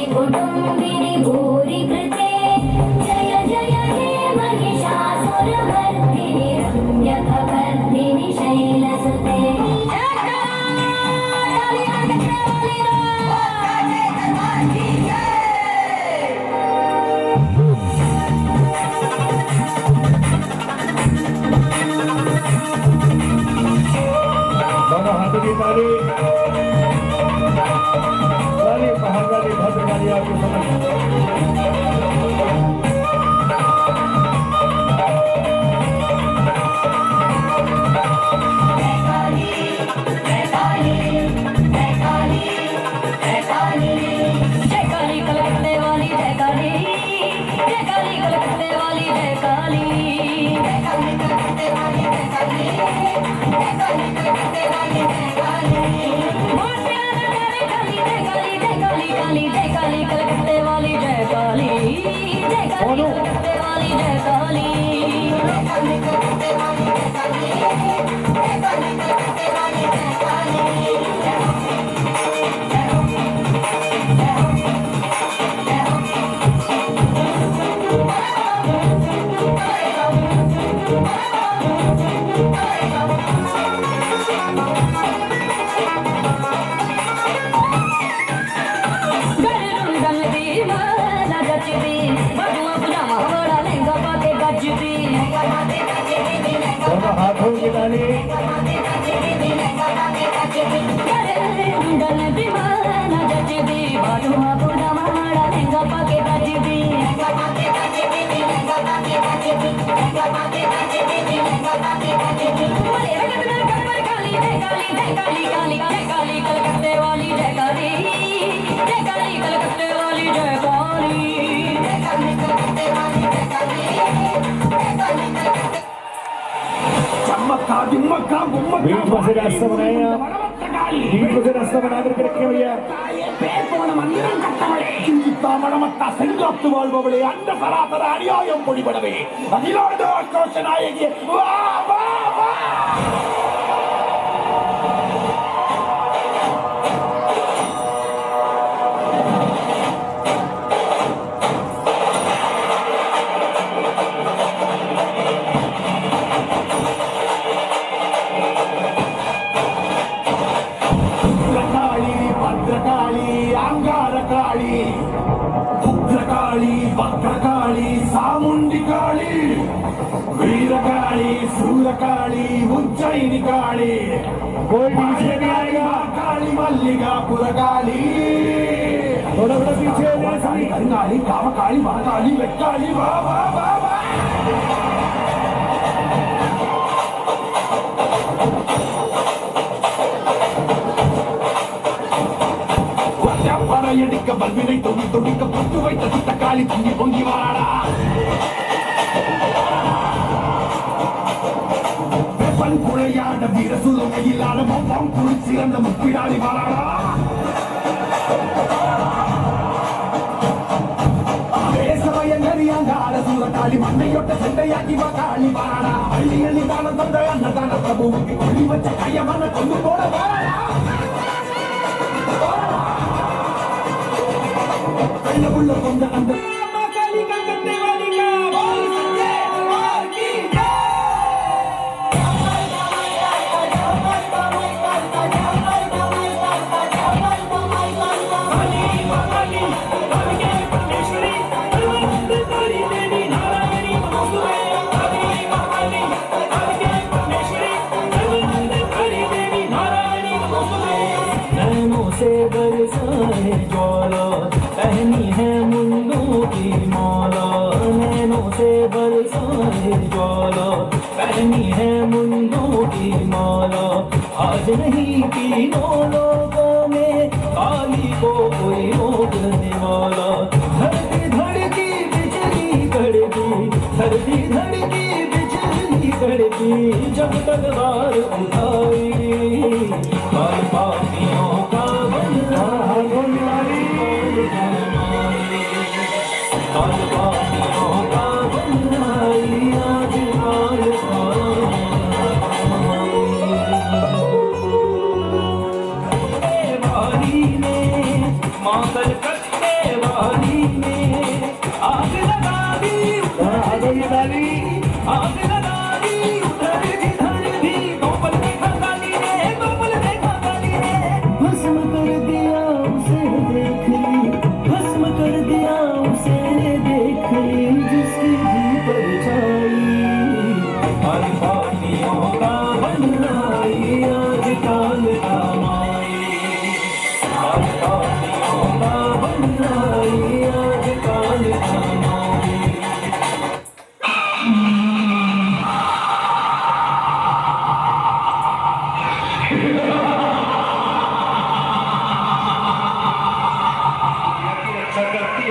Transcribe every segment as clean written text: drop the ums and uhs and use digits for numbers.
कुटुम्बिनि भूरि कृते जय जय हे महिषासुरमर्दिनि रम्यकपर्दिनि शैलसुते दोनों हाथों की ताली महाकाली भद्रकाली आपके समझ दोनों हाथों की ताली बीच में से रास्ता बनाए आप बीच में से रास्ता बना करके रखे भैया अंड सरासर अनियायम पिड़बड़े अखिलोड आक्रोश नायकि वाह वाह वाह भद्रकाली सामुंडी काली वीरकाली सूरकाली उज्जैनी काली कोई पीछे नहीं आएगा काली मल्लिकापुर काली थोड़ा थोड़ा पीछे काली काली कामकाली महाकाली वेक्काली वाह वाह वाह वाह எடிக்க பல்வினை தொங்கி தொடிக்க புத்து வைத்த சுத்த காளி பொங்கி பொங்கி வாடா வெப்பன் குழையாட வீர சுலமையிலான மொப்பம் குளிச்சிறந்த முப்பிடாளி வாடா வேசமயங்கரியாங்கால சூரகாளி மண்ணையொட்ட செண்டையாக்கி காளி வாடா அள்ளி அள்ளி தானம் தந்த அன்னதான பிரபுவுக்கு கொள்ளி வச்ச கையமான கொண்டு போட வாடா உள்ள கொண்ட அந்த மகாலி கங்கத்தை வாடிங்க போல் சஞ்சே दरबार की से बरसाए ज्वाला पहनी है मुंडों की माला नैनों से बरसाए ज्वाला पहनी है मुंडों की माला आज नहीं तीनों लोगों में काली को कोई रोकने वाला धरती धड़की बिजली कड़की धरती धड़की बिजली कड़की जब तलवार उठाई काल पापियों का मां कलकत्ते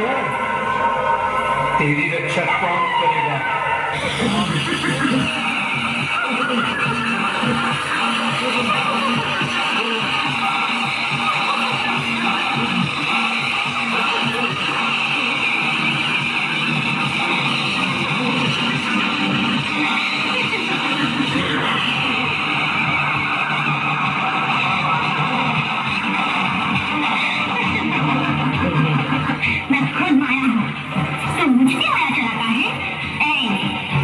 है, तेरी रक्षा कौन करेगा? मैं खुद माया हूँ, तो मुझसे माया चलाता है?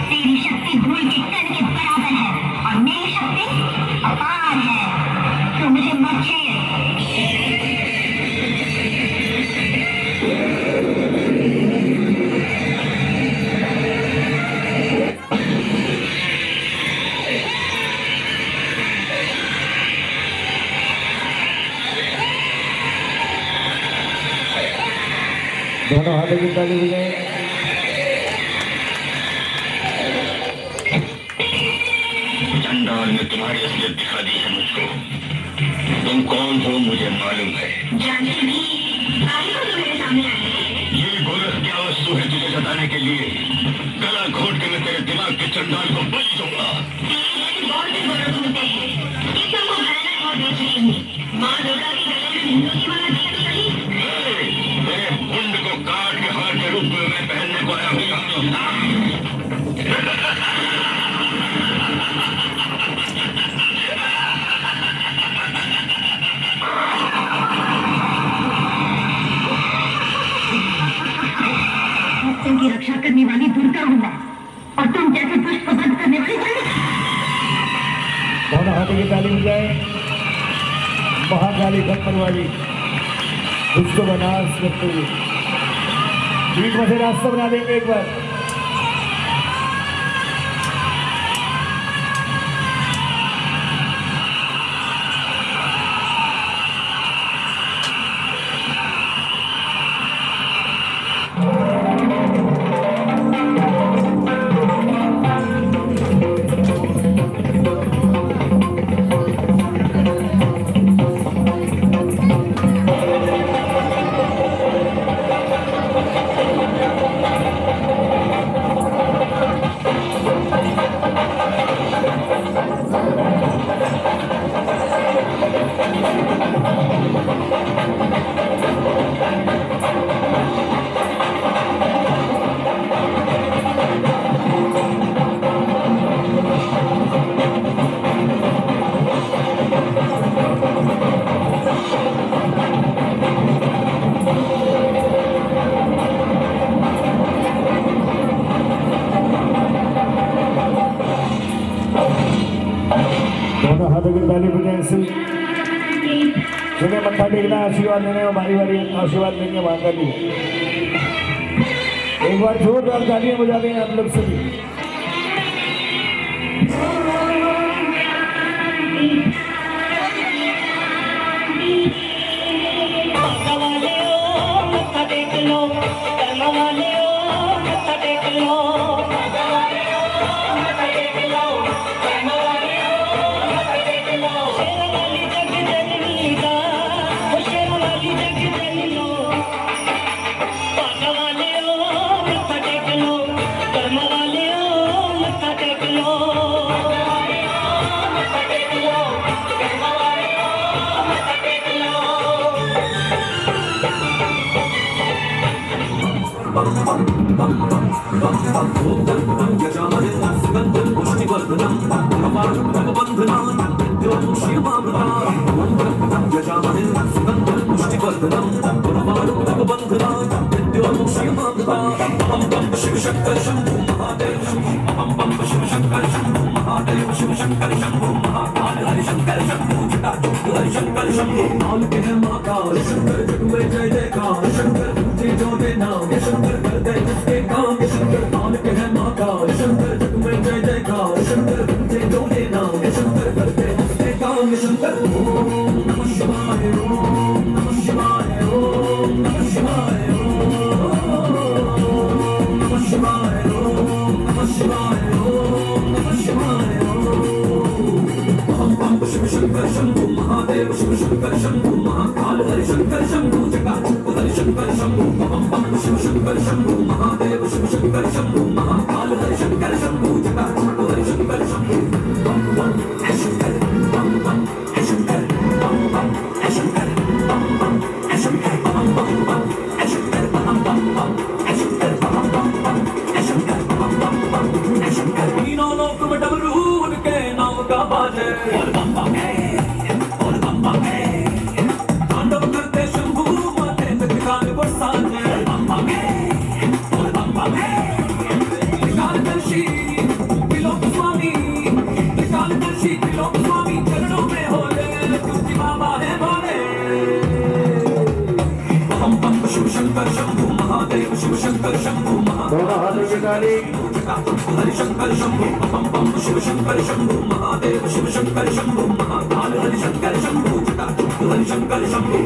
तेरी शक्ति धूल के कण के बराबर है और मेरी शक्ति अपार है। तो मुझे मत छेड़। दोनों हाथों की ताली बजाएं। चंडाल ने तुम्हारी असलियत दिखा दी है मुझको। तुम कौन हो मुझे मालूम है। जानते भी आई हो तो मेरे सामने आए। ये गोरख क्या वस्तु है तुझे जताने के लिए? गला घोट के मैं तेरे दिमाग के चंडाल को बलि दूंगा। बहुत से गोरख होते हैं, ये सबको भयानक और बेच रही हूँ। माँ दुर्गा के गले में हिंदू की माला दिया तो सही। मेरे मुंड को काट के हार के रूप में मैं पहनने को आया हूँ। भक्तों की रक्षा करने वाली दुर्गा हूँ मैं, और तुम जैसे दुष्ट को वध करने वाली काली। दोनों हाथों की ताली बजाएं। महाकाली खप्पर वाली उसको बनास करते हुए बीच में से रास्ता बना देंगे एक बार। दोनों हाथों की ताली बजाएं। जिन्हें मत्था टेकना आशीर्वाद लेने और बारी बारी आशीर्वाद लेंगे माता जी। एक बार जोरदार तालियां बजा दें आप लोग सभी। शिव शंकर शंभु महादेव शिव शंकर शंभु महादेव शिव शंकर शंभु महाकाल हरि शंकर शंभु जटाजुक्त हरि शंकर शंभु नाम के है महाकाल शंकर जग में जय जयकार शंकर तुझे जो दे नाम शंकर कर दे जिसके काम शंकर नाम के है महाकाल शंकर जग में जय जयकार शंकर तुझे जो दे नाम शंकर कर दे जिसके काम शंकर। ओम नमः शिवाय ओम नमः शिवाय ओम नमः शिवाय ओम नमः शिवाय ओम बम बम शिव शंकर शंभु महादेव शिव शंकर शंभु महाकाल हरि शंकर शंभु जटाजूट हरि शंकर शंभु बम बम है शंकर बम बम है शंकर बम बम है शंकर बम बम है शंकर बम बम बम है शंकर बम बम बम है शंकर बम बम बम है शंकर बम बम बम है शंकर तीनों लोक में डमरू उनके नाम का बाजे और बम बम है और बम बम है तांडव करते शंभू माथे में कान पर साजे और बम बम है और बम बम है कालदर्शी त्रिलोक स्वामी कालदर्शी त्रिलोक स्वामी चरणों में होले तुझी बाबा है भोले बम बम शिव शंकर शंभु महादेव शिव शंकर शंभु दोनों हाथों की ताली। हरि शंकर शंभु बम बम शिव शंकर शंभु महादेव शिव शंकर शंभु महाकाल हरि शंकर शंभु जटाजूट हरि शंकर शंभु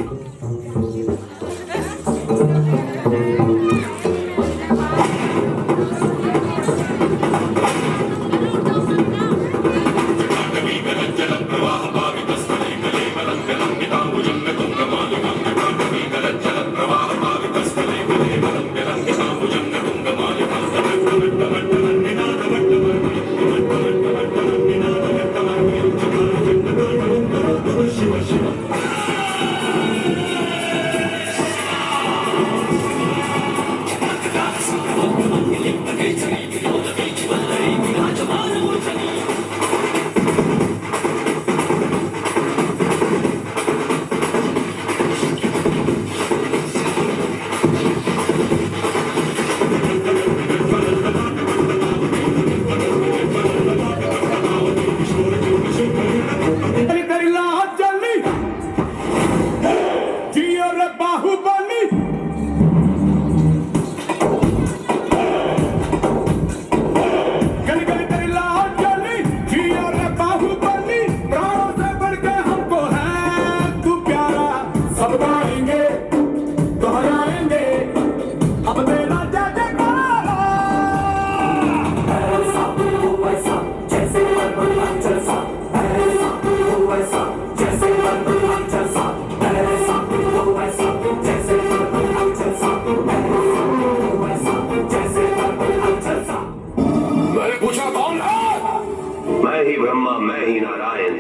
मैं ही ब्रह्मा मैं ही नारायण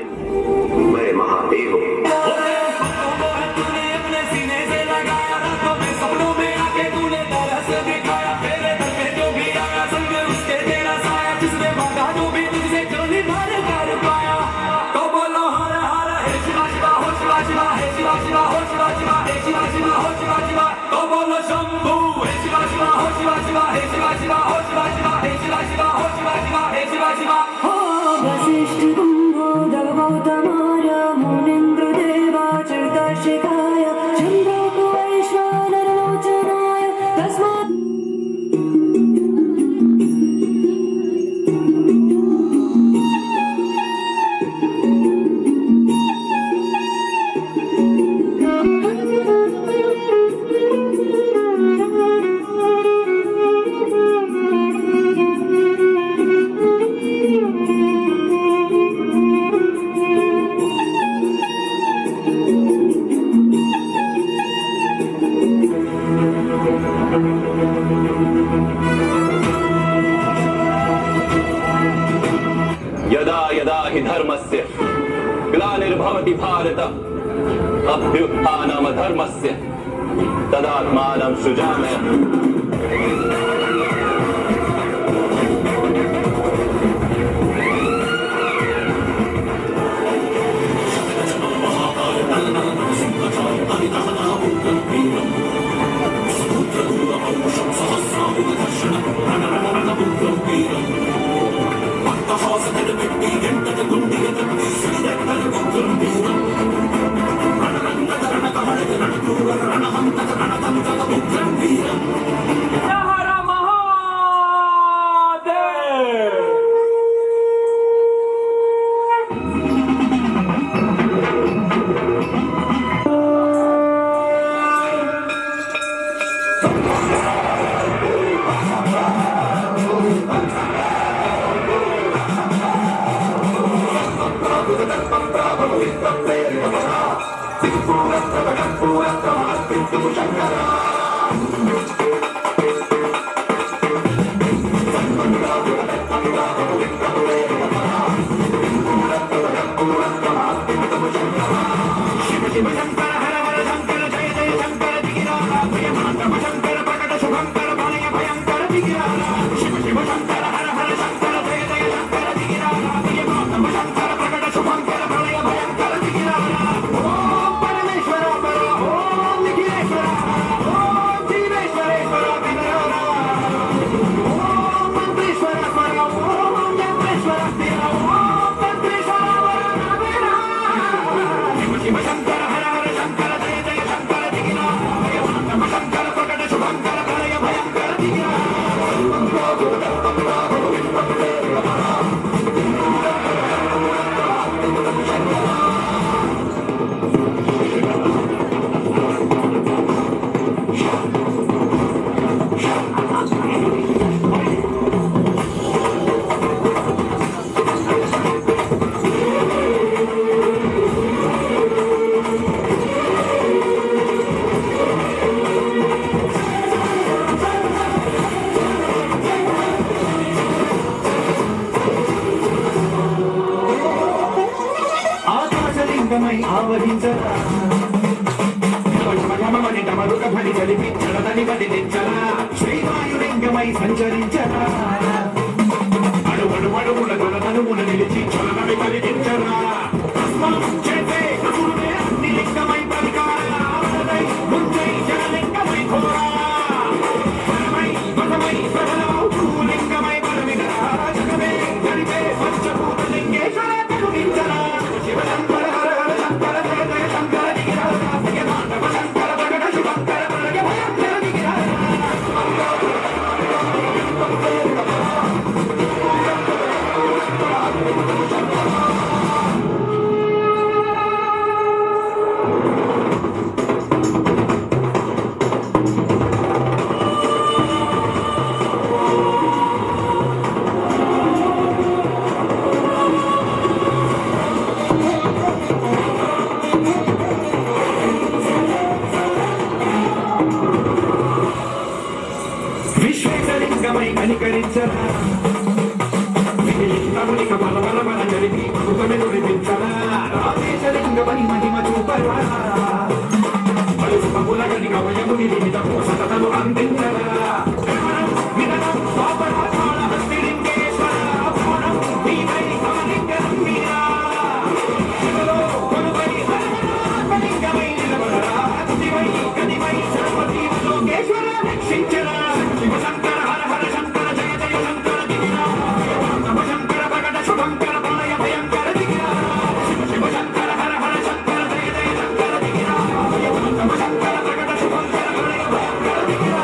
मैं महादेव हूँ। तूने अपने सीने से लगाया रातों में सपनों में आके तूने तरस दिखाया तेरे दर पे जो भी आया संग उसके तेरा साया जिसने मांगा जो भी तुझसे क्यों नहीं कर पाया तो बोलो हर हर हे शिवा शिवा हो शिवा शिवा हे शिवा शिवा हो शिवा शिवा हे शिवा शिवा हो शिवा शिवा तो बोलो शंभू हे शिवा शिवा हो शिवा शिवा हे शिवा शिवा हो शिवा शिवा हे शिवा शिवा हो शिवा शिवा हे शिवा शिवा वसिष्ठ कुम्भोदक गौतमाय मुनीन्द्र देवाचरितशिखाय चन्द्रोक वैश्वानरलोचनाय तस्मात् यदा यदा हि धर्मस्य ग्लानिर्भवति भारत अभ्युत्थानमधर्मस्य तदात्मानं सृजाम्यहम्। ఆకాశలింగమై ఆవరించరా మరుకభని కలిపి చడదని వదిలించరా శ్రీవాయులింగమై సంచరించరా అడుగుల తనుమున నిలిచి చలనవి కలిగించరా చేసే కసురునే అన్ని లింగమై పరికారా ముంచై జనలింగమై ఘోరా బలమై లింగమై బలమిగరా జగమే గడిపే పంచభూత లింగేశ్వర కరుణించరా శివశంకర హర హర శంకర జయ జయ శంకర దిగిరా మాధవ శంకర ప్రకట శుభంకర ప్రళయ భయంకర దిగిరా విశ్వేశలింగమై కనికరించరా తమునిక బల జరిపి కృతమే నుడిపించరా రాజేశలింగమై మహిమ చూపరా పలుపుల గనిక వయముని నిమితము సతతము అందించరా వినడం పాపరా కాళహస్తిలింగేశ్వర పూర్ణం నీవై సమలింగం మీరా శివలో కొలువై హరమనాథలింగమై నిలబడరా శివై గదివై సర్వతీ లోకేశ్వర రక్షించరా శివశంకర హర హర శంకర జయ జయ శంకర దిగిరా శంకర ప్రకట శుభంకర ప్రళయ భయంకర దిగిరా శివశంకర హర హర శంకర జయ జయ శంకర దిగిరా శంకర ప్రకట శుభంకర ప్రళయ భయంకర దిగిరా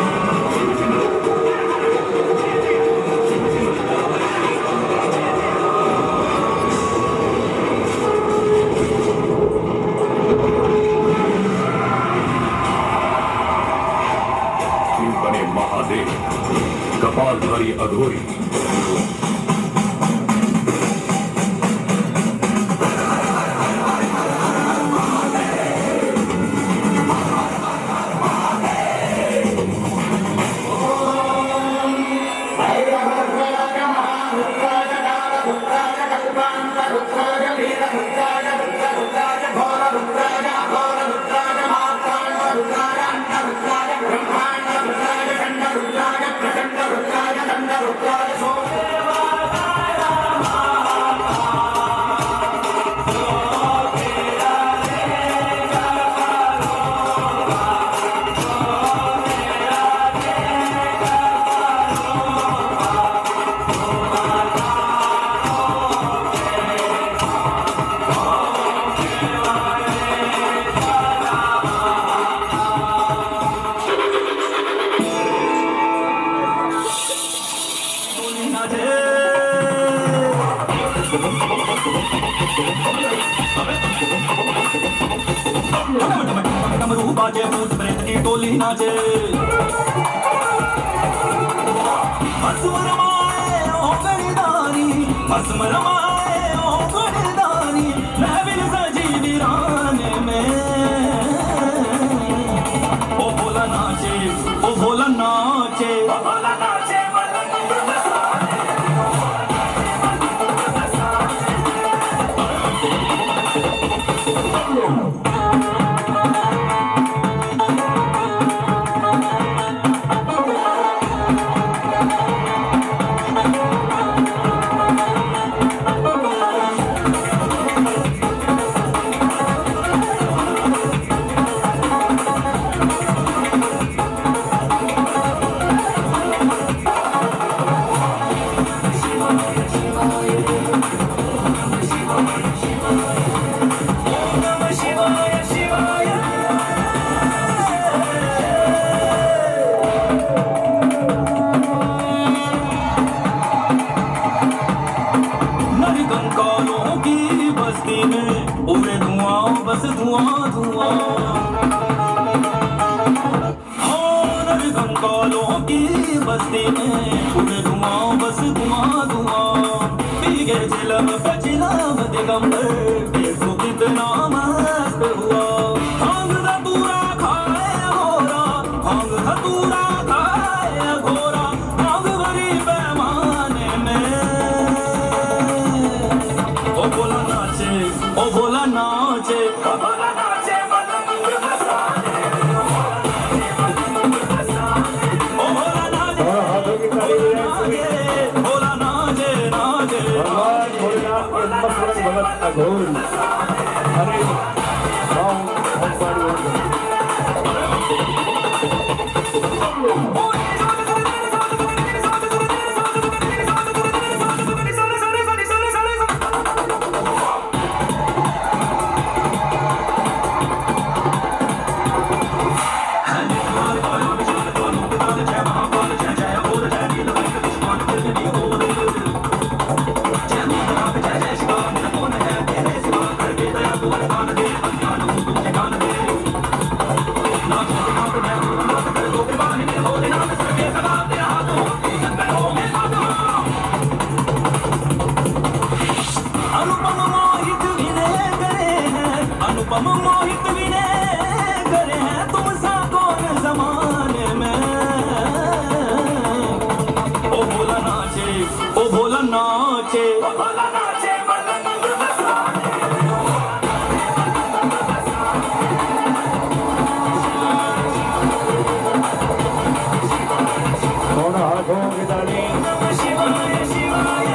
बने महादेव कपालधारी अघोरी बाजे भूत प्रेत की टोली नाचे भस्म रमाए ओ गणिदानी भस्म रमाए ओ गणिदानी महविल सजी वीराने में ओ भोला नाचे नर कंकालों की बस्ती में उड़े धुआं बस धुआं धुआं नर कंकालों की बस्ती में उड़े धुआं बस धुआं धुआं भीगे चिलम पे चिलम दिगंबर देखो कितना मस्त हुआ भांग धतूरा खाए घोरा भांग धतूरा खाए घोरा भांग भरी पैमाने में ओ भोला नाचे ओ भोला नाचे ओ भोला नाचे मलंग बसाने ओ भोला नाचे और हाथों की ताली बजाएं सभी। भोला नाचे नाचे भगवान भोलेनाथ के मस्त भगत अघोर हरे राम भगवान अनुपम मोहित विनय करे हैं अनुपम मोहित विनय करे हैं तुम सा कौन जमाने में ओ भोला नाचे ओ भोला नाचे ओ भोला नाचे मलंग बसाने दोनों हाथों की ताली शिवाय शिवाय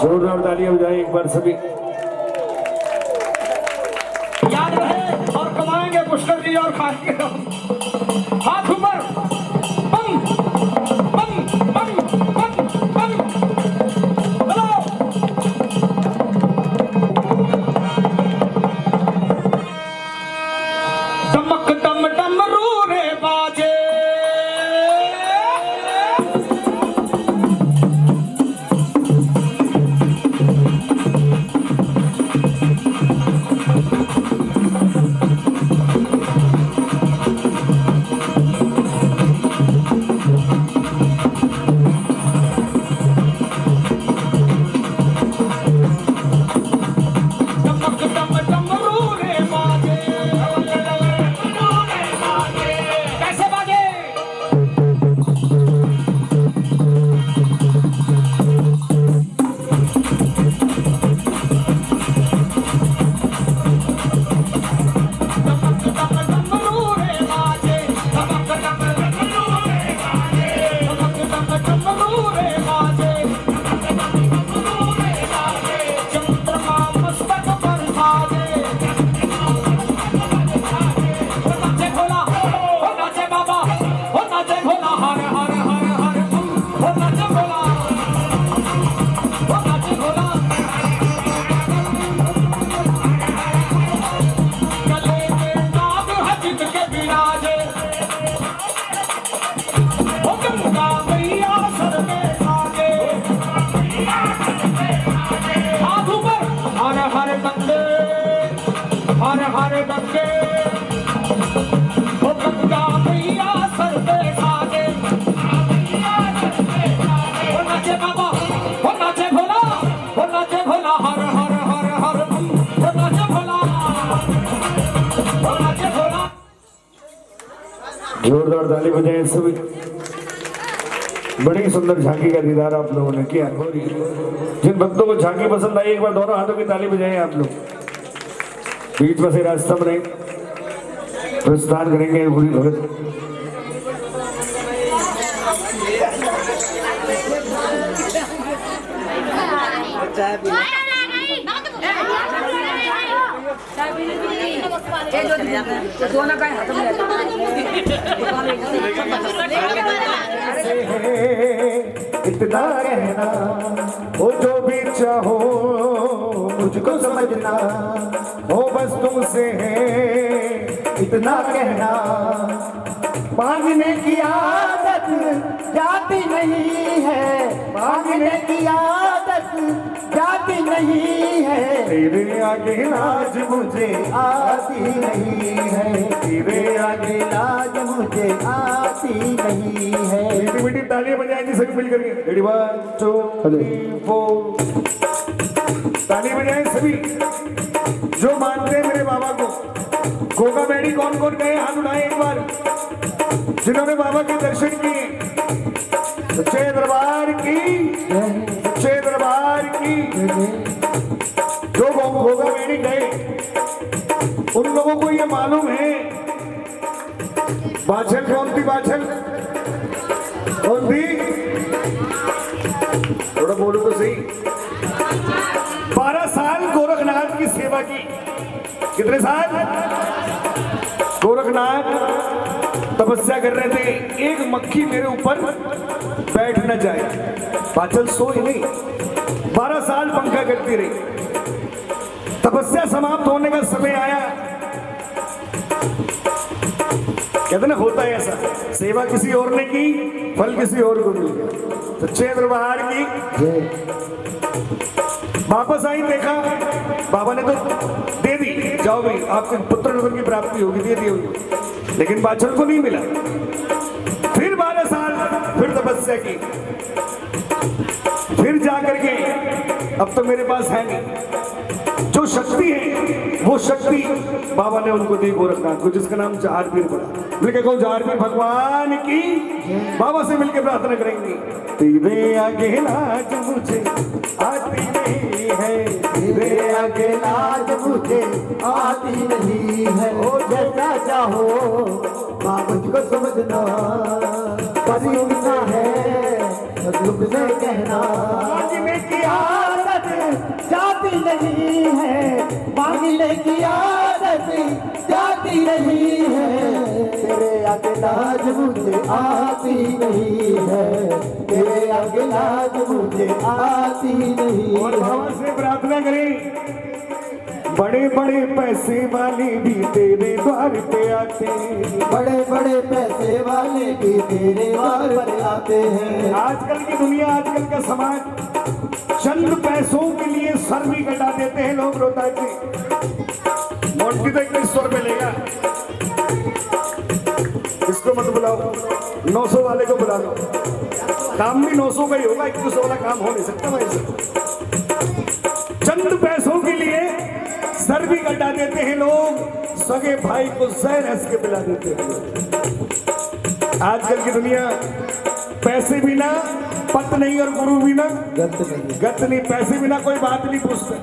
जोरदार तालियां बजाएं एक बार सभी। याद रहे और कमाएंगे पुष्कर जी और खाएंगे हम। हाथ ऊपर बम बम बम बम बम चलो दमक दम डम रू रे बाजे दमक दम डम रू रे बाजे कैसे बाजे दमक दम डम रू रे बाजे दमक दम डम रू रे बाजे दमक दम डम रू रे बाजे चंद्रमा मस्तक पर साजे नाचे भोला हो नाचे बाबा हो नाचे भोला हर हर हर हर हो नाचे भोला हो नाचे भोला गले में नाग हजित के विराजे हो गंगा मैया सर में साजे हाथ ऊपर हर हर गंगे हर हर गंगे ओ गंगा मैया सर पे साजे ओ नाचे बाबा ओ नाचे भोला हर हर हर हर ओ नाचे भोला जोरदार ताली बजाएं सभी। बड़ी सुंदर झांकी का दीदार आप लोगों ने किया। जिन भक्तों को झांकी पसंद आई एक बार दोनों हाथों की ताली बजाएं आप लोग। बीच में से रास्ता बने प्रस्थान करेंगे पूरी भगत। दोनों का हाथ में इतना रहना वो जो भी चाहो मुझको समझना, हो बस तुमसे है इतना कहना। मांगने की आदत जाती नहीं है, मांगने की आदत जाती नहीं है। तेरे आगे लाज मुझे आती नहीं है, तेरे आगे लाज मुझे आती नहीं है। मीठी मीठी तालियां बजाएंगे सभी मिलकर के। रेडी 1 2 3 4 ताली बजाएं सभी जो मानते हैं मेरे बाबा को। गोगा बेड़ी कौन कौन गए हाथ उठाए एक बार जिन्होंने बाबा के दर्शन किए। सच्चे दरबार की, सच्चे दरबार की। जो गोगा बेड़ी गए उन लोगों को ये मालूम है बाछल कौन थी, बाछल कौन थी, थोड़ा बोलो तो सही। 12 साल गोरखनाथ की सेवा की। कितने साल गोरखनाथ तपस्या कर रहे थे, एक मक्खी मेरे ऊपर बैठ न जाए। बाछल सोई नहीं, 12 साल पंखा करती रही। तपस्या समाप्त होने का समय आया। कहते ना होता है ऐसा, सेवा किसी और ने की, फल किसी और को मिल गया। सच्चे दरबार की। वापस आई, देखा बाबा ने तो दे दी, जाओ भाई आपके पुत्र नगर की प्राप्ति होगी, दे दी होगी, लेकिन बाछल को नहीं मिला। फिर 12 साल फिर तपस्या की, फिर जाकर के अब तो मेरे पास है नहीं। जो शक्ति है वो शक्ति बाबा ने उनको दी गोरखनाथ को, जिसका नाम जहारवीर पड़ा। मिलकर कहो जहारवीर भगवान की। बाबा से मिलकर प्रार्थना करेंगे। तेरे आगे लाज मुझे आती नहीं है, तेरे आगे लाज मुझे आती नहीं है। ओ जैसा चाहो माँ मुझको समझना, परियोजना है दुख से कहना। मांगने की आदत जाती नहीं है, मांगने की आदत जाती नहीं है। तेरे आगे लाज मुझे आती नहीं है, तेरे आगे लाज मुझे आती नहीं। और बाबा से प्रार्थना करें। बड़े बड़े पैसे वाले भी तेरे द्वार पे आते हैं, बड़े बड़े पैसे वाले भी तेरे द्वार पर आते हैं। आजकल की दुनिया, आजकल का समाज चंद पैसों के लिए सर भी कटा देते हैं लोग। रोता जी मोटी तो 2100 रुपये लेगा, इसको मत बुलाओ, 900 वाले को बुला लो। काम भी 900 का ही होगा, 2100 वाला काम हो नहीं सकता भाई साहब। चंद पैसों के लिए सर भी कटा देते हैं लोग, सगे भाई को जहर हंस के पिला देते हैं। आजकल की दुनिया पैसे बिना पत नहीं और गुरु बिना गत नहीं। पैसे बिना कोई बात नहीं पूछता।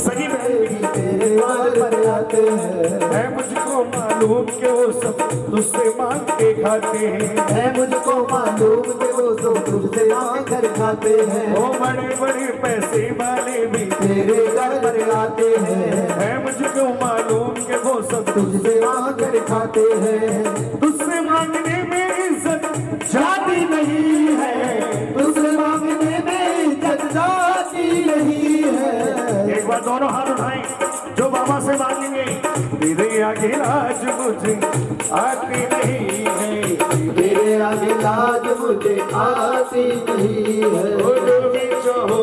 सगी बहन तेरे द्वार पर आते हैं, है मुझको मालूम कि वो सब तुझसे मांग के खाते हैं, है मुझको मालूम कि वो सब तुझसे मांग कर खाते हैं। वो बड़े बड़े पैसे वाले भी तेरे घर पर आते हैं, है मुझको मालूम कि वो सब तुझसे मांग कर खाते हैं। तुझसे मांगने में इज्जत जाती नहीं है, तुझसे मांगने में इज्जत जाती नहीं है। एक बार दोनों हाथ उठाएं जो बाबा से मांगेंगे। तेरे आगे लाज मुझे आती नहीं है, तेरे आगे लाज मुझे आती नहीं है। ओ जो भी चाहो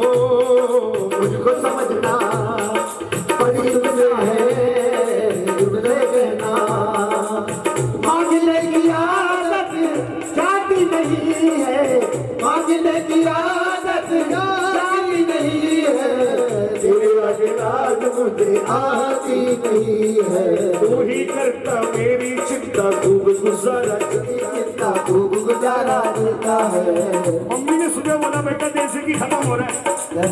मुझको समझना, बड़ी तुझसे है तुझसे कहना। मांगने की आदत जाती नहीं है, मांगने की आदत जाती नहीं है। तेरे आगे लाज मुझे आती नहीं है। तू ही करता मेरी चिंता, खूब गुजारा चिंता, खूब गुजारा देता है। मम्मी ने सुबह बोला बेटा देसी की खत्म हो रहा है,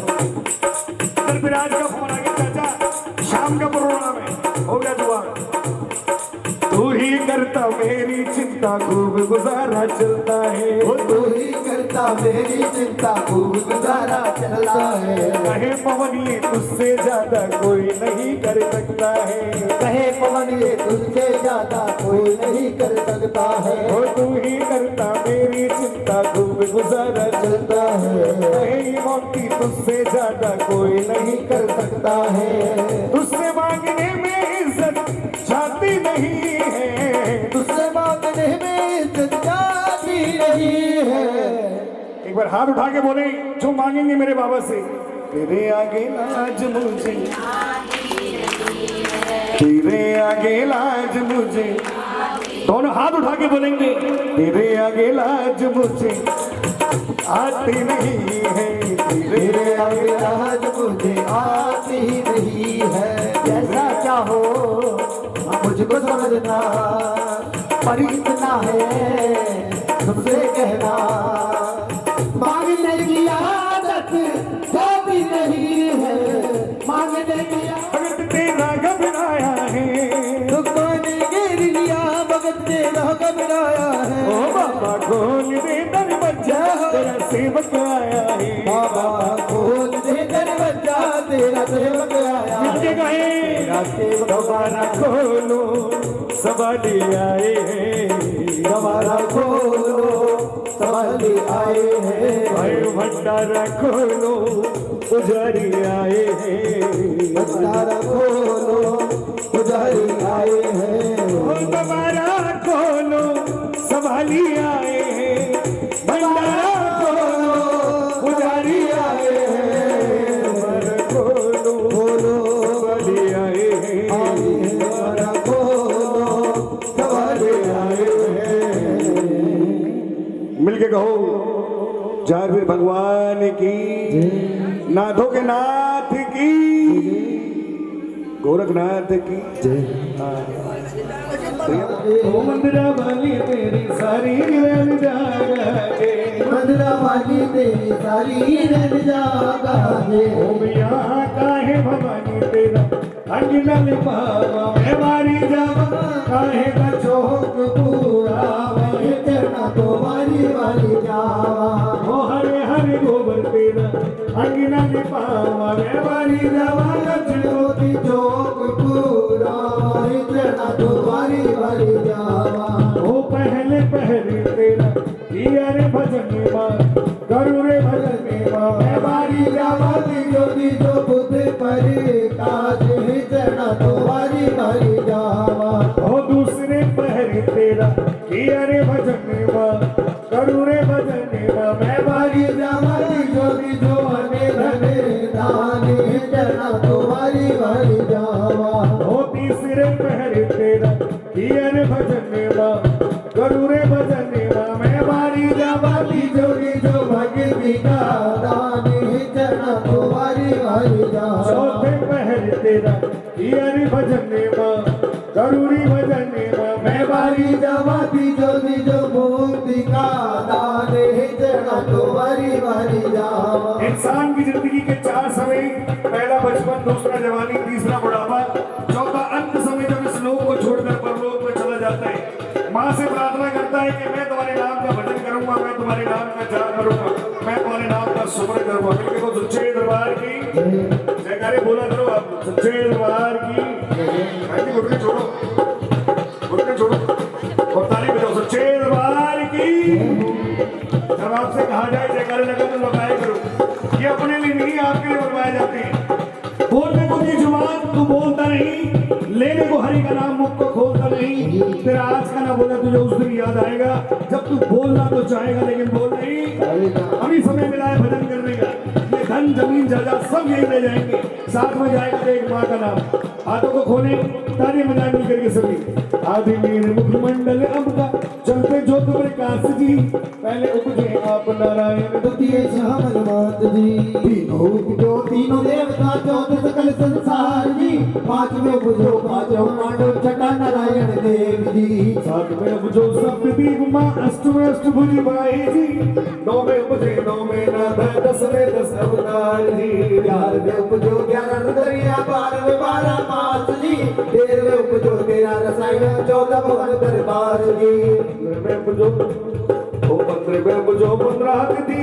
इधर विराज का फोन आ गया, चाचा शाम का प्रोग्राम है, हो गया दुआ। तू ही करता मेरी चिंता, खूब गुजारा चलता है। तू ही करता बिना मेरी चिंता खूब गुजारा चलता है। कहे पवन ये तुझसे ज्यादा कोई नहीं कर सकता है। कहे पवन ये तुझसे ज्यादा कोई नहीं कर सकता है। वो तू ही करता मेरी चिंता खूब गुजारा चलता है। कहे मोती तुझसे ज्यादा कोई नहीं कर सकता है। तुझसे मांगने में इज्जत जाती नहीं है। तुझसे मांगने में इज्जत जाती नहीं है। एक बार हाथ उठा के बोले जो मांगेंगे मेरे बाबा से, तेरे आगे लाज मुझे, तेरे आगे लाज मुझे, दोनों हाथ उठा के बोलेंगे तेरे आगे लाज मुझे आती नहीं है। तेरे आगे लाज मुझे आती ही नहीं है। जैसा चाहो मुझको समझना, पर इतना है तुमसे कहना, मांगने की आदत जाती नहीं है। मांगने की भगत तेरा घबराया है, तो कोई गिर लिया भगत तेरा घबराया है। ओ बाबा खोल दे दरवाजा तेरा सेवक आया है। बाबा खोल दे दरवाजा तेरा सेवक आया है। मिलके गए तेरा सेवक दोबारा खोलो सवाली आए हैं। दोबारा खोलो सवाली आए हैं। भाई भंडारा खोलो पुजारी आए हैं। भंडारा खोलो पुजारी आए हैं। दोबारा खोलो सवाली आए हैं। भंडारा खोलो पुजारी आए हैं। दोबारा खोलो सवाली आए हैं। दोबारा खोलो सवाली आए हैं। मिलके कहो जारवीर भगवान की, नाथों के नाथ की, गोरखनाथ की ओ मंदिरा वाली तेरी सारी रन जागे। मंदिरा वाली तेरी सारी रन जागे। ओ मिया काहे भवानी तेरा अंगना लिपावा मैं मारी जावा काहे का चौक पूरा मैं चढ़ना तो वाली वाली जावा। ओ हरे हरे गोबर तेरा अंगना लिपावा मैं मारी जावा ज्योति चौक पूरा मैं चढ़ना तो वाली वाली जावा। ओ पहले पहले तेरा किया रे भजन माँ करू रे भजन माँ मैं वाली जावा ज्योति जो बुद्ध पर काज चढ़ना तो वाली वाली जावा। ओ दूसरे पहले तेरा किया रे भजन माँ करू रे भजन माँ मैं वाली जावा ज्योति जो अने धने दाने चढ़ना तो वाली वाली जावा। ओ तीसरे पहले तेरा किया रे भजन माँ करू रे भजन माँ मैं वाली जावा जोड़ी जो भगवी का दाने चढ़ना तो वाली वाली जावा। चौथे पहले तेरा किया रे भजन माँ करू रे भजन माँ मैं वाली जावा जोड़ी जो मूर्ति का दाने चढ़ना तो वाली वाली जावा। इंसान की जिंदगी के चार समय, पहला बचपन, दूसरा जवानी, तीसरा बुढ़ापा, चौथा अंत समय जब इस लोक को छोड़कर परलोक में चला जाता है। माँ से प्रार्थना करता है कि मैं तुम्हारे नाम का भजन करूंगा, मैं तुम्हारे नाम का जाप करूंगा, मैं तुम्हारे नाम का सुमरन करूंगा। मिलके को सच्चे दरबार की जयकारे बोला करो आप, सच्चे दरबार की घुटने छोड़ो, घुटने छोड़ो और ताली बजाओ, सच्चे दरबार की। जब आपसे कहा जाए जयकारे लगा तो लगाए करो, ये अपने लिए नहीं आपके लिए बनवाए जाते हैं। बोलने को की जुबान तू बोलता नहीं, लेने को हरि का नाम मुख को खोलता नहीं। तेरा आज का ना बोला तुझे उस दिन याद आएगा जब तू बोलना तो चाहेगा लेकिन बोल नहीं। अभी समय मिला है भजन करने का, ये धन जमीन जायदाद सब यही ले जाएंगे, साथ में जाएगा तो एक माँ का नाम। हाथों को खोले, ताली बजाए मिल करके सभी। आदि मेरे मुखमंडल अब का चलते जो तुम प्रकाश जी, पहले उपजे आप नारायण द्वितीय श्यामल मात जी। तीनों उपजो तीनों देवता चौथ सकल संसार जी। पांचवें उपजो पांचों मांडव छठा नारायण देव जी। सातवें उपजो सप्तदीप माँ अष्टवें अष्टभुजी माई जी। नौवें उपजे नौवें नाथ दसवें दस अवतार जी। 11वें उपजो 11 रुद्रिया 12वें 12 मास जी। 13वें उपजो 13 रसायन 14 भवन दरबार जी। 15वें उपजो 15 हाथी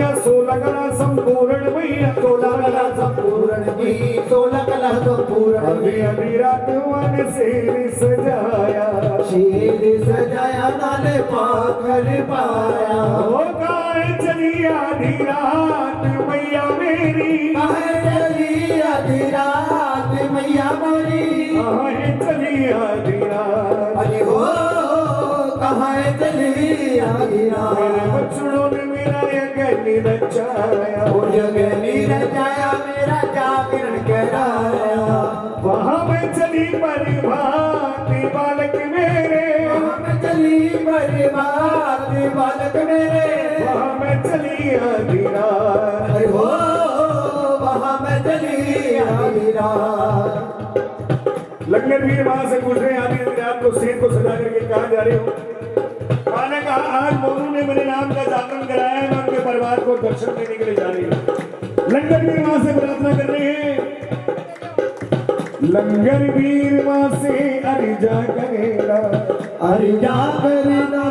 16 कला संपूर्ण की 16 कला संपूर्ण अभी अभी रात मन शेर सजाया शेर सजाया नाले पाकर पाया ओ गाय चली आधी रात मैया मेरी कहे चली आधी रात मैया मोरी कहाँ चली आधी रात अरे हो कहाँ चली आधी रात मेरे बच्चों ने मेरा यज्ञ रचाया ओ यज्ञ रचाया मेरा जागरण कराया वहाँ में चली परिभाती बालक मेरे वहाँ में चली परिवार बालक मेरे वहाँ में चली आधी रात अरे हो वहाँ में चली आधी रात लंगर वीर वहां से गुजरे आधी रात को शेर को सजा करके कहा जा रहे हो मैंने कहा आज मोनू ने मेरे नाम का जागरण कराया है मैं उनके परिवार को दर्शन देने के लिए जा रही हूँ लंगर वीर वहां से प्रार्थना कर रहे हैं लंगर वीर वहां से अरिजा करेगा अरिजा करना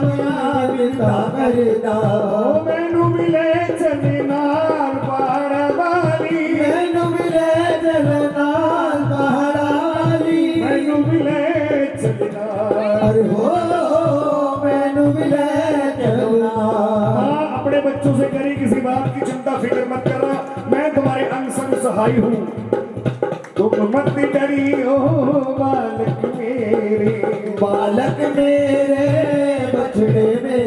मिलता करना मैनू मिले चली नाल पहाड़ वाली मैनू मिले जलनाल पहाड़ा वाली मैनू मिले चली नाल अरे हो मैनू मिले जलनाल अपने बच्चों से करी किसी बात की चिंता फिक्र मत करना मैं तुम्हारे अंग संग सहाय हूँ तुम मत डरी हो बालक मेरे बछड़े में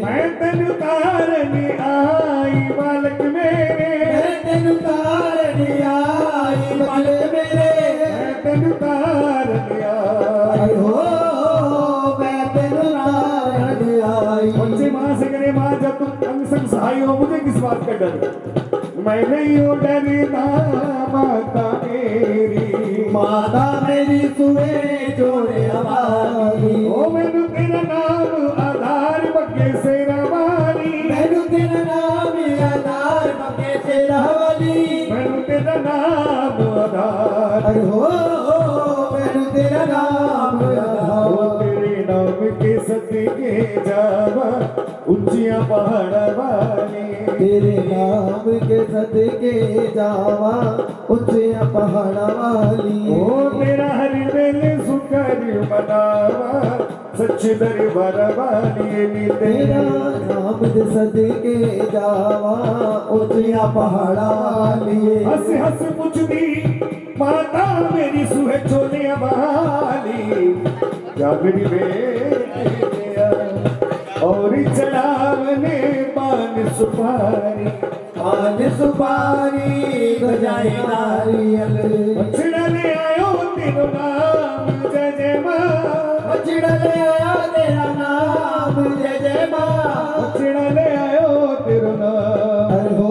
मैं तेन तारने आई बालक मेरे मैं तेन तारने आई बछड़े मेरे मैं तेन तारने आई अरे हो मैं तेन तारने आई बच्चे माँ से करे माँ जब तुम अंग संग सहाय हो मुझे किस बात का डर मैं नहीं हूँ डरना माता मेरी सुने जोड़े हमारी ओ मैनू तेरा नाम आधार बगे से रवानी मैनू तेरा नाम आधार बगे से रवानी मैनू तेरा नाम आधार अरे हो मैनू तेरा नाम आधार तेरे नाम के सदके जावा ऊंचिया पहाड़ वाली तेरे नाम के सदके जावा ऊंचिया पहाड़ वाली ओ तेरा हरि वेले सुकर मनावा सच दरबार वाली तेरा नाम के सदके जावा ऊंचिया पहाड़ वाली हंस हंस पुछदी माता मेरी सुहे छोले वाली क्या मेरी बेटी और चढ़ावने पान सुपारी बजाए नारियल बछड़ा ले आयो तेरो नाम जय जय माँ बछड़ा ले आया तेरा नाम जय जय माँ बछड़ा ले आयो तेरो नाम अरे हो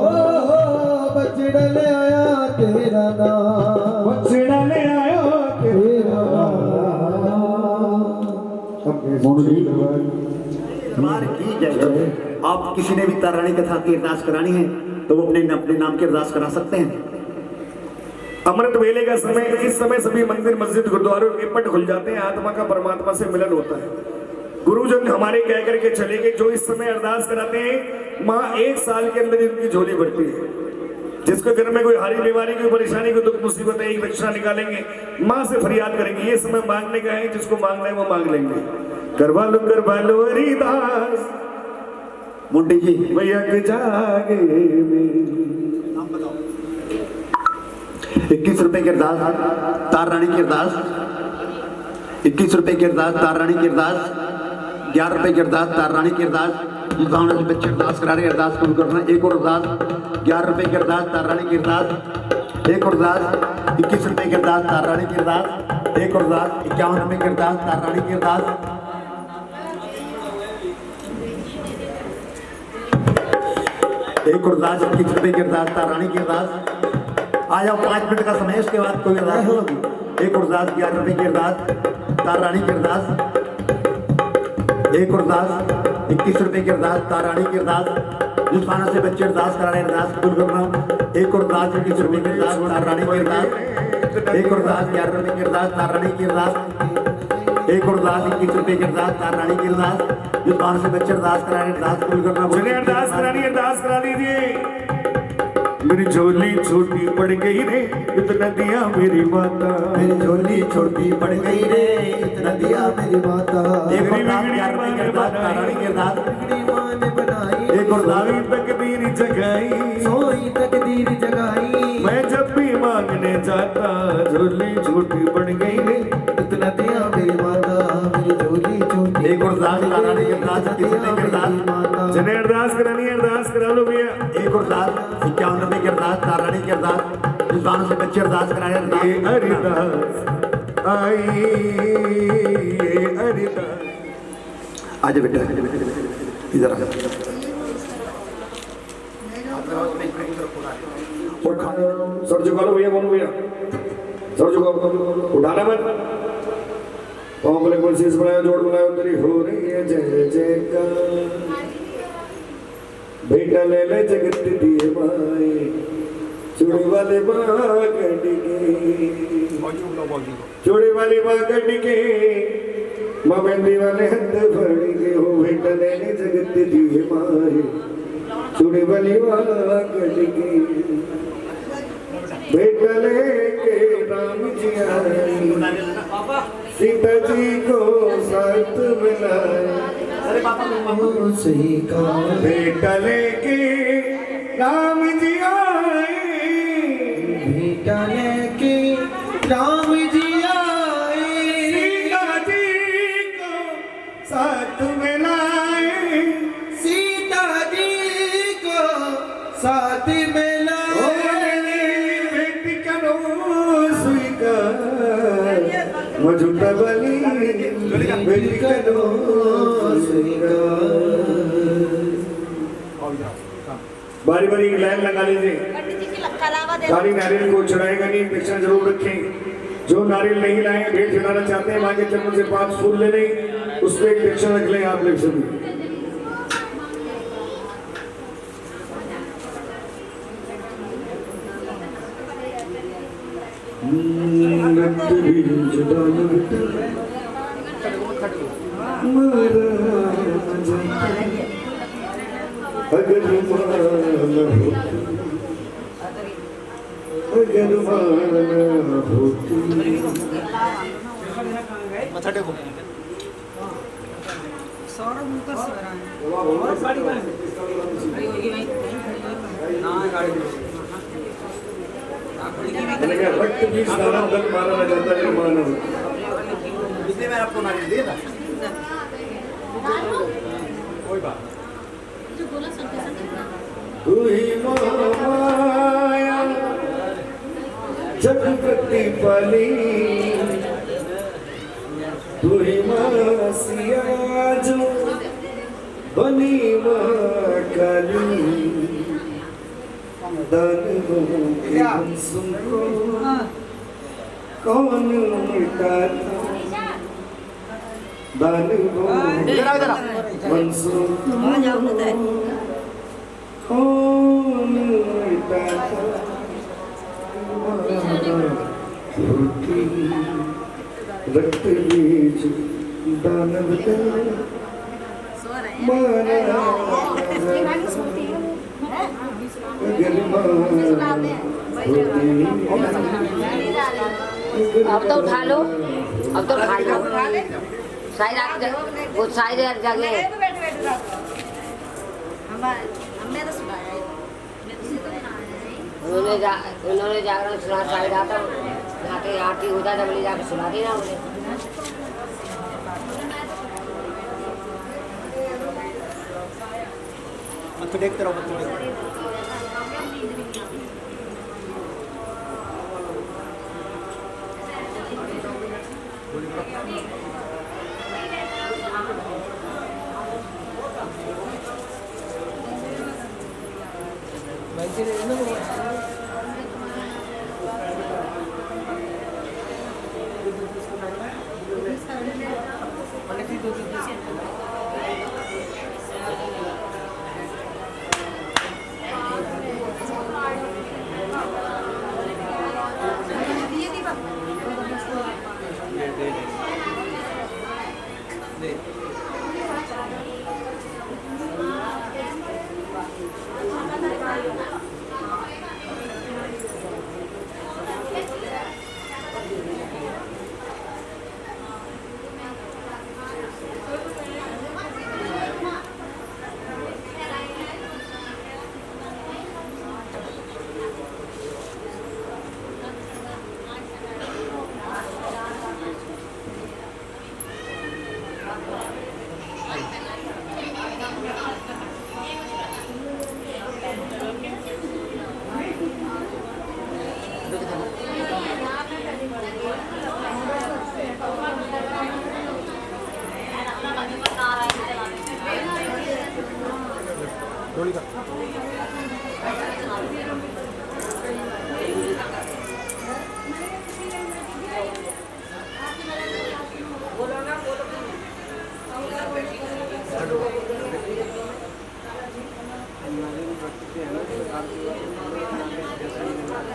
बछड़ा ले आया तेरा नाम बछड़ा ले आयो तेरा दरबार की जय। आप किसी ने भी तारानी कथा की अरदास करानी है तो वो अपने नाम की अरदास करा सकते हैं। अमृत वेले का समय इस समय सभी मंदिर मस्जिद गुरुद्वारों के पट खुल जाते हैं आत्मा का परमात्मा से मिलन होता है गुरुजन हमारे कह करके चले गए जो इस समय अरदास कराते हैं माँ 1 साल के अंदर इनकी झोली भरती है जिसके घर में कोई हारी बीमारी कोई परेशानी कोई दुख मुसीबत है एक बच्चा निकालेंगे माँ से फरियाद करेंगे ये समय मांगने का है जिसको मांगना है वो मांग लेंगे करवा लो हरिदास मुंडी जी भैया के जागे 21 रुपए की अरदास तार रानी की अरदास 21 रुपए की अरदास तार रानी की अरदास 11 रुपए की अरदास तार रानी की अरदास जिस बच्चे अरदास करा रहे अरदास कबूल करना एक और अरदास 11 रुपए की अरदास तार रानी की अरदास एक और अरदास 21 रुपए की अरदास तार रानी की अरदास एक और अरदास 51 रुपए की अरदास तार रानी की अरदास एक और अरदास 21 रुपए की अरदास तार रानी की अरदास आ जाओ 5 मिनट का समय उसके बाद कोई अरदास होगी एक और अरदास 11 रुपए की अरदास तार रानी की अरदास एक और अरदास 21 रुपए की अरदास तार रानी की अरदास जिस खाना से बच्चे अरदास करा रहे हैं अरदास कबूल करना एक और अरदास 21 रुपए की अरदास तार रानी की अरदास एक और अरदास 11 रुपए की अरदास तार रानी की अरदास एक और अरदास 21 रुपए की अरदास तार रानी की अरदास जिस खाना से बच्चे अरदास करा रहे हैं अरदास कबूल करना अरदास करा दीजिए मेरी झोली छोटी पड़ गई रे इतना दिया मेरी माता। मेरी झोली छोटी पड़ गई रे इतना दिया मेरी माता। एक और रात प्यार में गिरदास रानी गिरदास बिगड़ी माँ ने बनाई एक और सोई तकदीर जगाई सोई तकदीर जगाई। मैं जब भी मांगने जाता झोली छोटी पड़ गई रे इतना दिया मेरी माता। मेरी झोली छोटी एक और रात रानी गिरदास किसने गिरदास माता। जिन्हें अरदास करानी है अरदास करा लो भैया। एक और दास 51 रुपए की अरदास तारानी की अरदास विद्वानों से बच्चे अरदास कराए ये अरदास आई ये अरदास आज बेटा इधर आ सर झुका लो भैया बोलो भैया सर झुकाओ उठाना मत पाँव को लेकर शीश बनाया जोड़ बनाया तेरी हो रही है जय जयकार बेटा ले ले जगत दिए माए चूड़ी वाले चूड़ी वाली माँ कटी के माँ मेहंदी वाले हद फड़ी के हो बेटा ले ले जगत दिए माए चूड़ी वाली माँ कटी के बेटा लेके राम जी आए सीता जी को साथ मिलाए सही कहा बेटा लेके राम जी आए बेटा लेके राम जी आए सीता जी को साथ मिलाए सीता जी को साथ मिलाए बेटी करो स्वीकार मौजूदा बली बेटी करो बारी बारी लाइन लगा लीजिए। सारी नारियल को चढ़ाएगा नहीं दक्षिणा जरूर रखें। जो नारियल नहीं लाए भेंट चढ़ाना चाहते हैं माँ के चरणों से 5 फूल ले लें उस पर एक दक्षिणा रख लें आप लोग सभी। अगर माना होती वक्त भी सारा दल माना जाता है माना इसलिए मैं आपको नारियल दे रहा कोई बात तू ही माया जग प्रतिपली तू ही माँ सिया जो बनी माँ काली दानवों के हंसों को कौन मिटाता दानवों के हंसों को कौन मिटाता होती रक्त बीज दानव का मारा अब तो उठा लो अब तो उठा लो शायद आप वो शायद जगह उन्होंने जागरण सुना शायद आता जाके आरती होता है बोले जाकर सुना देना उन्हें। मत देखते रहो मत देखते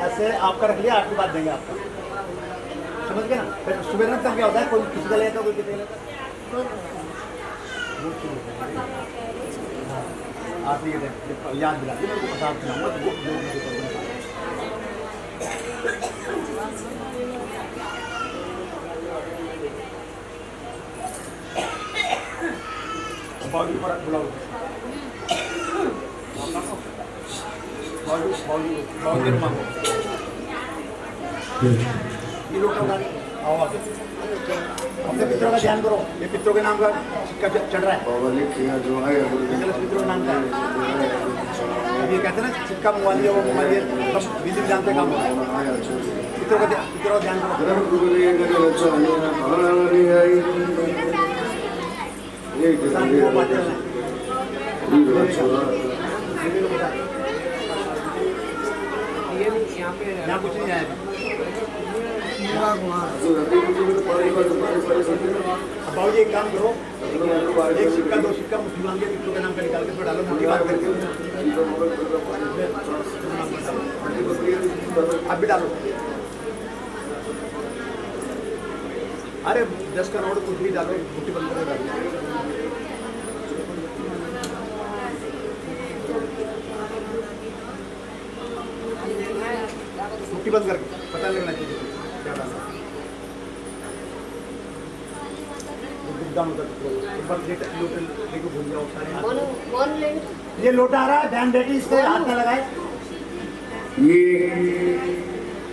ऐसे आपका रख लिया, आपकी बात देंगे आपका, समझ गए ना। फिर सुबह में क्या होता है, कोई किसी का लेता कोई किसी का लेता। आप ये याद दिला दी, मेरे को पता खिलाऊंगा तो बॉडी पर बुलाओ, बॉडी मांगो, ये लोग आओ आगे। अपने पितरों का ध्यान करो, ये पितरों के नाम का सिक्का चढ़ रहा है, पितरों के नाम का। ये कहते हैं ना सिक्का मंगवा लिया, वो मंगवा लिया, सब विधि विधान पे काम होता है। पितरों का ध्यान करो। यहाँ कुछ नहीं आएगा। बाबू जी एक काम करो, एक सिक्का दो सिक्का मुट्ठी मांगे पितरों के नाम का निकाल के तो डालो, मोटी बात करके अब भी डालो। अरे 10 का नोट कुछ भी डालो, मुट्ठी बंद करके डालो। मुट्ठी बंद करके पता लगना चाहिए क्या डालना। ये लोटा आ रहा है, ध्यान देके इसको हाथ में लगाए। ये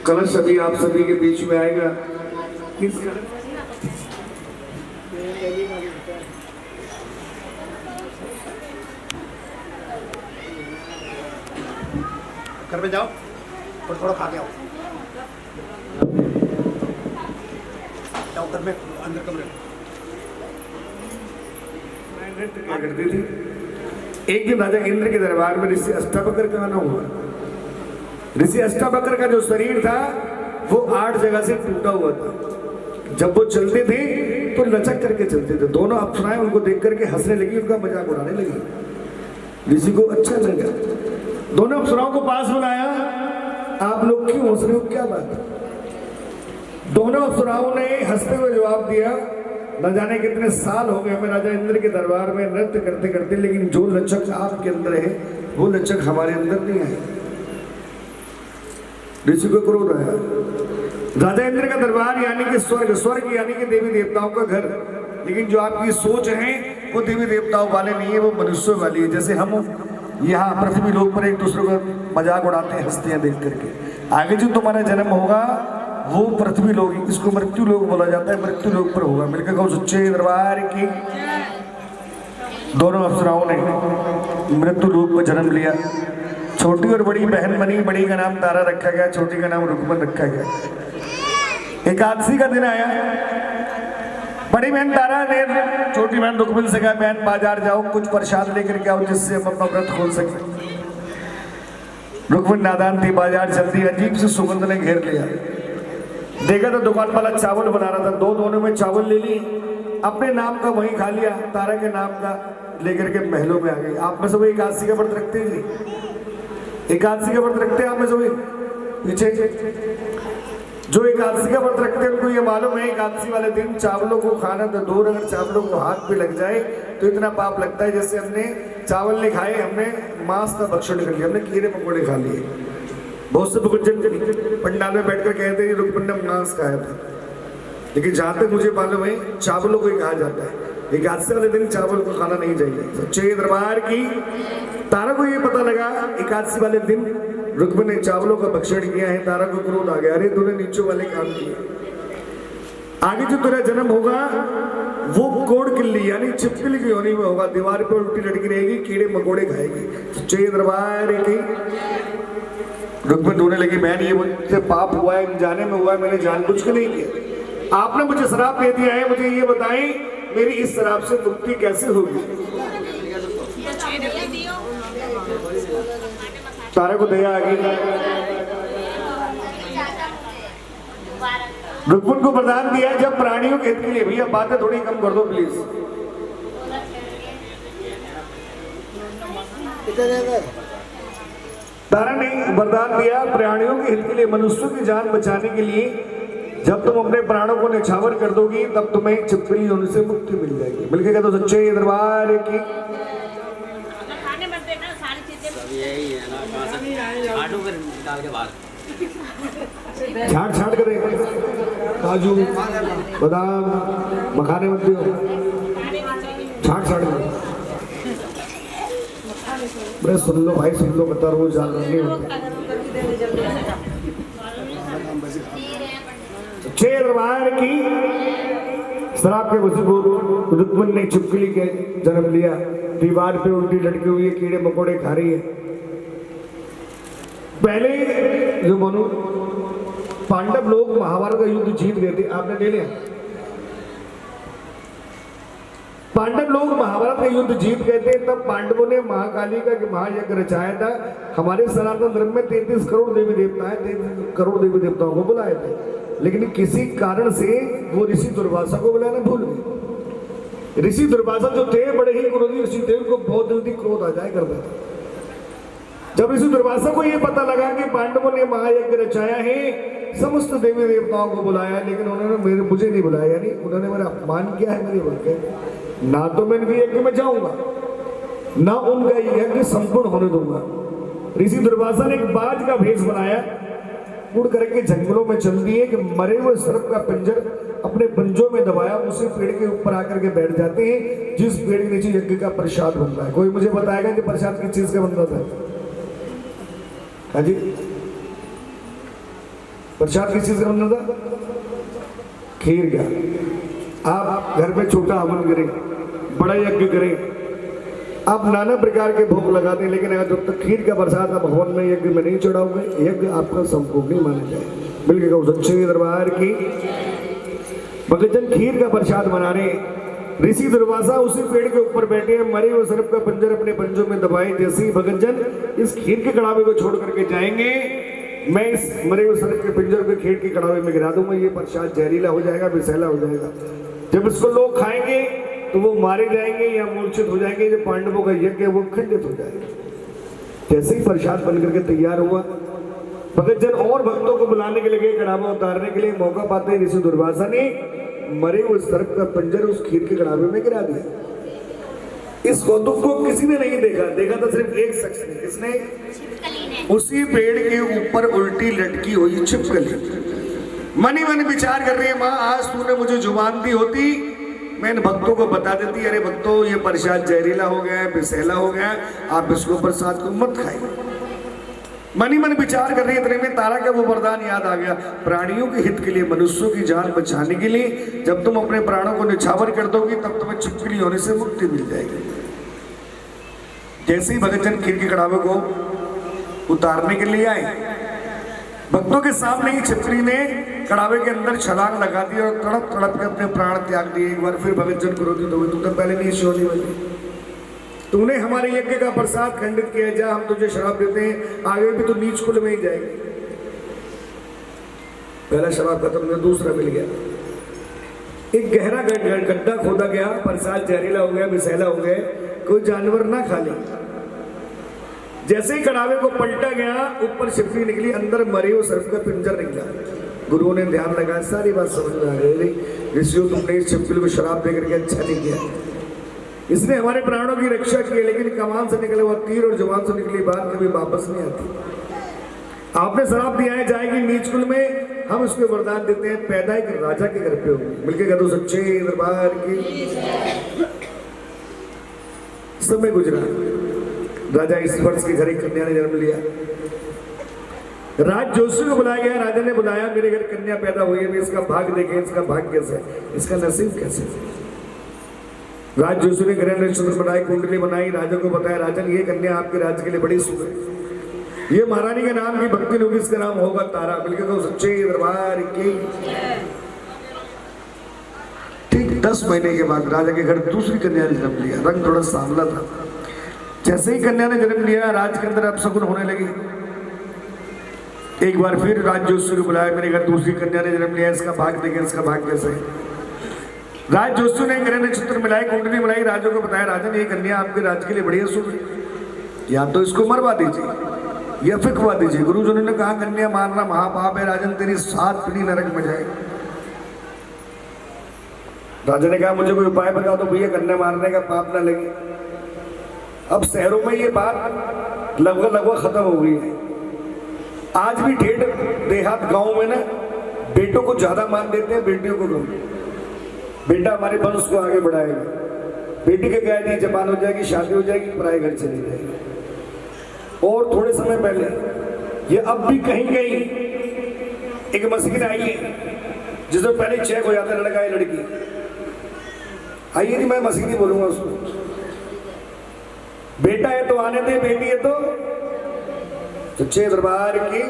कलश अभी आप सभी के बीच में आएगा। किस घर में जाओ और थोड़ा खा के आओ, जाओ घर में, अंदर कमरे में। करती थी। एक दिन राजा इंद्र के दरबार में ऋषि अष्टावक्र का आना हुआ। ऋषि अष्टावक्र का जो शरीर था वो 8 जगह से टूटा हुआ था। जब वो चलते थे तो लचक करके चलते थे। दोनों अप्सराएं उनको देख करके हंसने लगी, उनका मजाक उड़ाने लगी। ऋषि को अच्छा लगा, दोनों अप्सराओं को पास बुलाया। आप लोग क्यों हंस रहे हो, क्या बात? दोनों अप्सराओं ने हंसते हुए जवाब दिया, न जाने कितने साल हो गए हमें राजा इंद्र के दरबार में नृत्य करते करते, लेकिन जो लचक आपके अंदर है वो लचक हमारे अंदर नहीं है। ऋषि को क्रोध आया। राजा इंद्र का दरबार यानी कि स्वर्ग, स्वर्ग यानी कि देवी देवताओं का घर, लेकिन जो आपकी सोच है वो देवी देवताओं वाले नहीं है, वो मनुष्यों वाली है। जैसे हम यहाँ पृथ्वी लोक पर एक दूसरे को मजाक उड़ाते हैं, हंसते हैं देख करके। आगे जो तुम्हारा जन्म होगा वो पृथ्वी लोक, इसको मृत्यु लोक बोला जाता है, मृत्यु लोक पर होगा। मिलकर कहो सच्चे दरबार की। दोनों अप्सराओं ने मृत्यु लोक पर जन्म लिया। छोटी और बड़ी बहन बनी, बड़ी का नाम तारा रखा गया, छोटी का नाम रुक्मन रखा गया। एकादशी का दिन आया, बड़ी बहन तारा ने छोटी बहन रुक्मन से कहा, बहन बाजार जाओ, कुछ प्रसाद लेकर के आओ जिससे हम अपना व्रत खोल सके। रुक्मन नादान थी, बाजार चलती, अजीब सी सुगंध ने घेर लिया। देखा तो दुकान वाला चावल बना रहा था, दोनों में चावल ले ली, अपने नाम का वही खा लिया, तारा के नाम का लेकर के महलों में आ गई। आप में से वो एकादशी का व्रत रखते हैं जी? एकादशी का व्रत रखते हैं आप में से? पीछे जो एकादशी का व्रत रखते हैं उनको ये मालूम है एकादशी वाले दिन चावलों को खाना तो दूर, अगर चावलों को हाथ पे लग जाए तो इतना पाप लगता है। जैसे हमने चावल नहीं खाए, हमने मांस का भक्षण कर लिया, हमने कीड़े मकोड़े खा लिए। बहुत से पंडाल में बैठकर कहते हैं रुक्मन ने मांस खाया था, लेकिन जहाँ तक मुझे मालूम है चावलों को ही कहा जाता है। एकादशी वाले दिन चावल को खाना नहीं चाहिए। सच्चे दरबार की। तारा को ये पता लगा एकादशी वाले दिन रुक्मन ने चावलों का भक्षण किया है। तारा को क्रोध आ गया, अरे तूने नीचों वाले काम किए, आगे जो तेरा जन्म होगा वो कोड़ किल्ली यानी छिपकली की योनि में होगा, दीवार पे उल्टी लटकी रहेगी, कीड़े मकोड़े खाएगी। सच्चे दरबार की रुक्मन रोने लगी, मैंने ये मुझसे पाप हुआ है, अनजाने में हुआ है, मैंने जानबूझ के नहीं किया। आपने मुझे शराब दे दिया है, मुझे ये बताएं मेरी इस शराब से मुक्ति कैसे होगी? तारे को दया आ गई, रुक्मन को वरदान दिया जब प्राणियों के हित के लिए। भैया बातें थोड़ी कम कर दो प्लीज। तारा ने वरदान दिया प्राणियों के हित के लिए, मनुष्यों की जान बचाने के लिए। जब तुम अपने प्राणों को निछावर कर दोगी तब तुम्हें छिपकली होने से मुक्ति मिल जाएगी। मिलके कह दो सच्चे दरबार की। छाट छाट कर काजू बादाम मखाने मत दियो, छाट छाट कर। बड़े सुन लो भाई, सुन लो, बता रोज जान रही हो। छे दरबार की शराब के वसूल रुक्मन ने छिपकली के जन्म लिया। दीवार पे उल्टी लटकी हुई है, कीड़े मकोड़े खा रही है। पहले जो मनु पांडव लोग महाभारत का युद्ध जीत गए थे, आपने ले लिया। पांडव लोग महाभारत का युद्ध जीत गए थे, तब पांडवों ने महाकाली का महायज्ञ रचाया था। हमारे सनातन धर्म में 33 करोड़ देवी देवता है, 33 करोड़ देवी देवताओं को बुलाए थे, लेकिन किसी कारण से वो ऋषि दुर्वासा को बुलाना भूल गए। ऋषि दुर्वासा जो थे बड़े ही क्रोधी ऋषि थे, उनको बहुत जल्दी क्रोध आ जाया करता था। जब ऋषि दुर्वासा को ये पता लगा कि पांडवों ने महायज्ञ रचाया है, समस्त देवी देवताओं को बुलाया, लेकिन उन्होंने मुझे नहीं बुलाया, यानी उन्होंने मेरा अपमान किया है मेरे बोल के। ना तो मैं इनके यज्ञ में जाऊंगा, ना उनका यज्ञ संपूर्ण होने दूंगा। ऋषि दुर्वासा ने एक बाज का भेष बनाया, उड़ करके जंगलों में चल दिए कि मरे हुए सर्प का पिंजर अपने पंजों में दबाया, उसी पेड़ के ऊपर आकर के बैठ जाते हैं जिस पेड़ के नीचे यज्ञ का प्रसाद बनता है। कोई मुझे बताएगा कि प्रसाद किस चीज का बनता था? हाँ जी, प्रसाद किस चीज का बनता था? खीर का। आप घर में छोटा हवन करें, बड़ा यज्ञ करें, आप नाना प्रकार के भोग लगाते हैं, लेकिन अगर जब तक खीर का प्रसाद आप हवन में यज्ञ में नहीं चढ़ाओगे, यज्ञ आपका संपूर्ण नहीं माना जाए। मिलकर कहो सच्चे दरबार की। भगतजन खीर का प्रसाद बना रहे, ऋषि दुर्वासा उसी पेड़ के ऊपर बैठे हैं, मरे हुए सर्प का पंजर अपने पंजों में दबाए। जैसे ही भगतजन इस खीर के कड़ावे को छोड़ करके जाएंगे, मैं इस मरे हुए सर्प के पिंजर को खीर के कड़ावे में गिरा दूंगा, ये प्रसाद जहरीला हो जाएगा, विषैला हो जाएगा। जब इसको लोग खाएंगे तो वो मारे जाएंगे या मूर्छित हो जाएंगे, जो पांडवों का यज्ञ है वो खंडित हो जाएगा। जैसे ही प्रसाद बन करके तैयार हुआ, भगतजन और भक्तों को बुलाने के लिए कड़ावा उतारने के लिए मौका पाते ही ऋषि दुर्वासा ने मरे हुए सर्प का पंजर उस खीर के कड़ावे में गिरा दिया। इस कौतुक को किसी ने नहीं देखा, देखा था सिर्फ एक शख्स ने। किसने? उसी पेड़ के ऊपर उल्टी लटकी हुई छिपकली। मन ही मन विचार कर रही है, माँ आज तूने मुझे जुबान दी होती, मैं इन भक्तों को बता देती, अरे भक्तों ये प्रसाद जहरीला हो गया है, विषैला हो गया है, आप इसको प्रसाद को मत खाइए। मन ही मन विचार कर रही है, इतने में तारा का वो वरदान याद आ गया, प्राणियों के हित के लिए, मनुष्यों की जान बचाने के लिए, जब तुम अपने प्राणों को निछावर कर दोगी तब तुम्हें छिपकली होने से मुक्ति मिल जाएगी। जैसे ही भगतजन खीर के कड़ावे को उतारने के लिए आए, भक्तों के सामने ही छिपकली ने कड़ावे के अंदर छलांग लगा दी और तड़प तड़प के अपने प्राण त्याग दिए। एक बार फिर भगतजन क्रोधित हो गए, तुम तो पहले नहीं सोनी वाली, तूने हमारे यज्ञ का प्रसाद खंडित किया, जा हम तुझे शराब देते हैं, आगे भी तो नीच कुल में ही जाएगी। पहला शराब खत्म हुआ, दूसरा मिल गया। एक गहरा गड्ढा खोदा गया, प्रसाद जहरीला हो गया, विषैला हो गया, कोई जानवर ना खा ले। जैसे ही कड़ावे को पलटा गया, ऊपर छिपकली निकली, अंदर मरे हुए सर्प का पिंजर निकला। गुरुओं ने ध्यान लगाया, सारी बात समझ में आ गई। ऋषियों तुमने इस छिपकली को शराब देकर के अच्छा नहीं किया, इसने हमारे प्राणों की रक्षा की, लेकिन कमान से निकले हुआ तीर और जुबान से निकली बात कभी वापस नहीं आती। आपने शराब दिया है, जाएगी नीच कुल में, हम इसको वरदान देते हैं, पैदा एक राजा के घर पे होगी। मिलके कह दो सच्चे दरबार की। समय गुजरा, राजा ईश्वर के घर एक कन्या ने जन्म लिया। राज जोशी को बुलाया गया, राजा ने बुलाया, मेरे घर कन्या पैदा हुई है, मैं इसका भाग देखें, इसका भाग कैसे, इसका नसीब कैसे। राज जोशी ने ग्रह नक्षत्र बनाई, कुंडली बनाई, राजा को बताया राजन ये कन्या आपके राज्य के लिए बड़ी शुभ है, ये महारानी के नाम की भक्ति होगी, इसका नाम होगा तारा। बिल्कुल तो सच्चे दरबार की। ठीक 10 महीने के बाद राजा के घर दूसरी कन्या ने जन्म लिया। रंग थोड़ा सांवला था। जैसे ही कन्या ने जन्म लिया राज के अंदर अपशकुन होने लगी। एक बार फिर राज जोशी को बुलाया, मेरे घर दूसरी कन्या ने जन्म लिया, इसका भाग देखें, इसका भाग कैसे है। राज जोशी ने ग्रह नक्षत्र मिलाई, कुंडली मिलाई, राजा को बताया राजन ये कन्या आपके राज्य के लिए बढ़िया शुभ है, या तो इसको मरवा दीजिए या फिकवा दीजिए। गुरुजनों ने कहा कन्या मारना महापाप है राजन, तेरी 7 पीढ़ी नरक में जाएगी। राजा ने कहा मुझे कोई उपाय बताओ तो भैया कन्या मारने का पाप ना लगे। अब शहरों में ये बात लगभग खत्म हो गई है। आज भी ठेठ देहात गांव में ना बेटों को ज्यादा मान देते हैं, बेटियों को कम। बेटा हमारे वंश को आगे बढ़ाएगा, बेटी के गैर नहीं जबान हो जाएगी, शादी हो जाएगी, पराए घर चली जाएगी। और थोड़े समय पहले ये अब भी कहीं कहीं एक मस्जिद आई है जिसमें पहले चेक हो जाता है लड़का या लड़की। आइए मैं मस्जिद ही बोलूंगा उसको। बेटा है तो आने दे, बेटी है तो सच्चे दरबार की।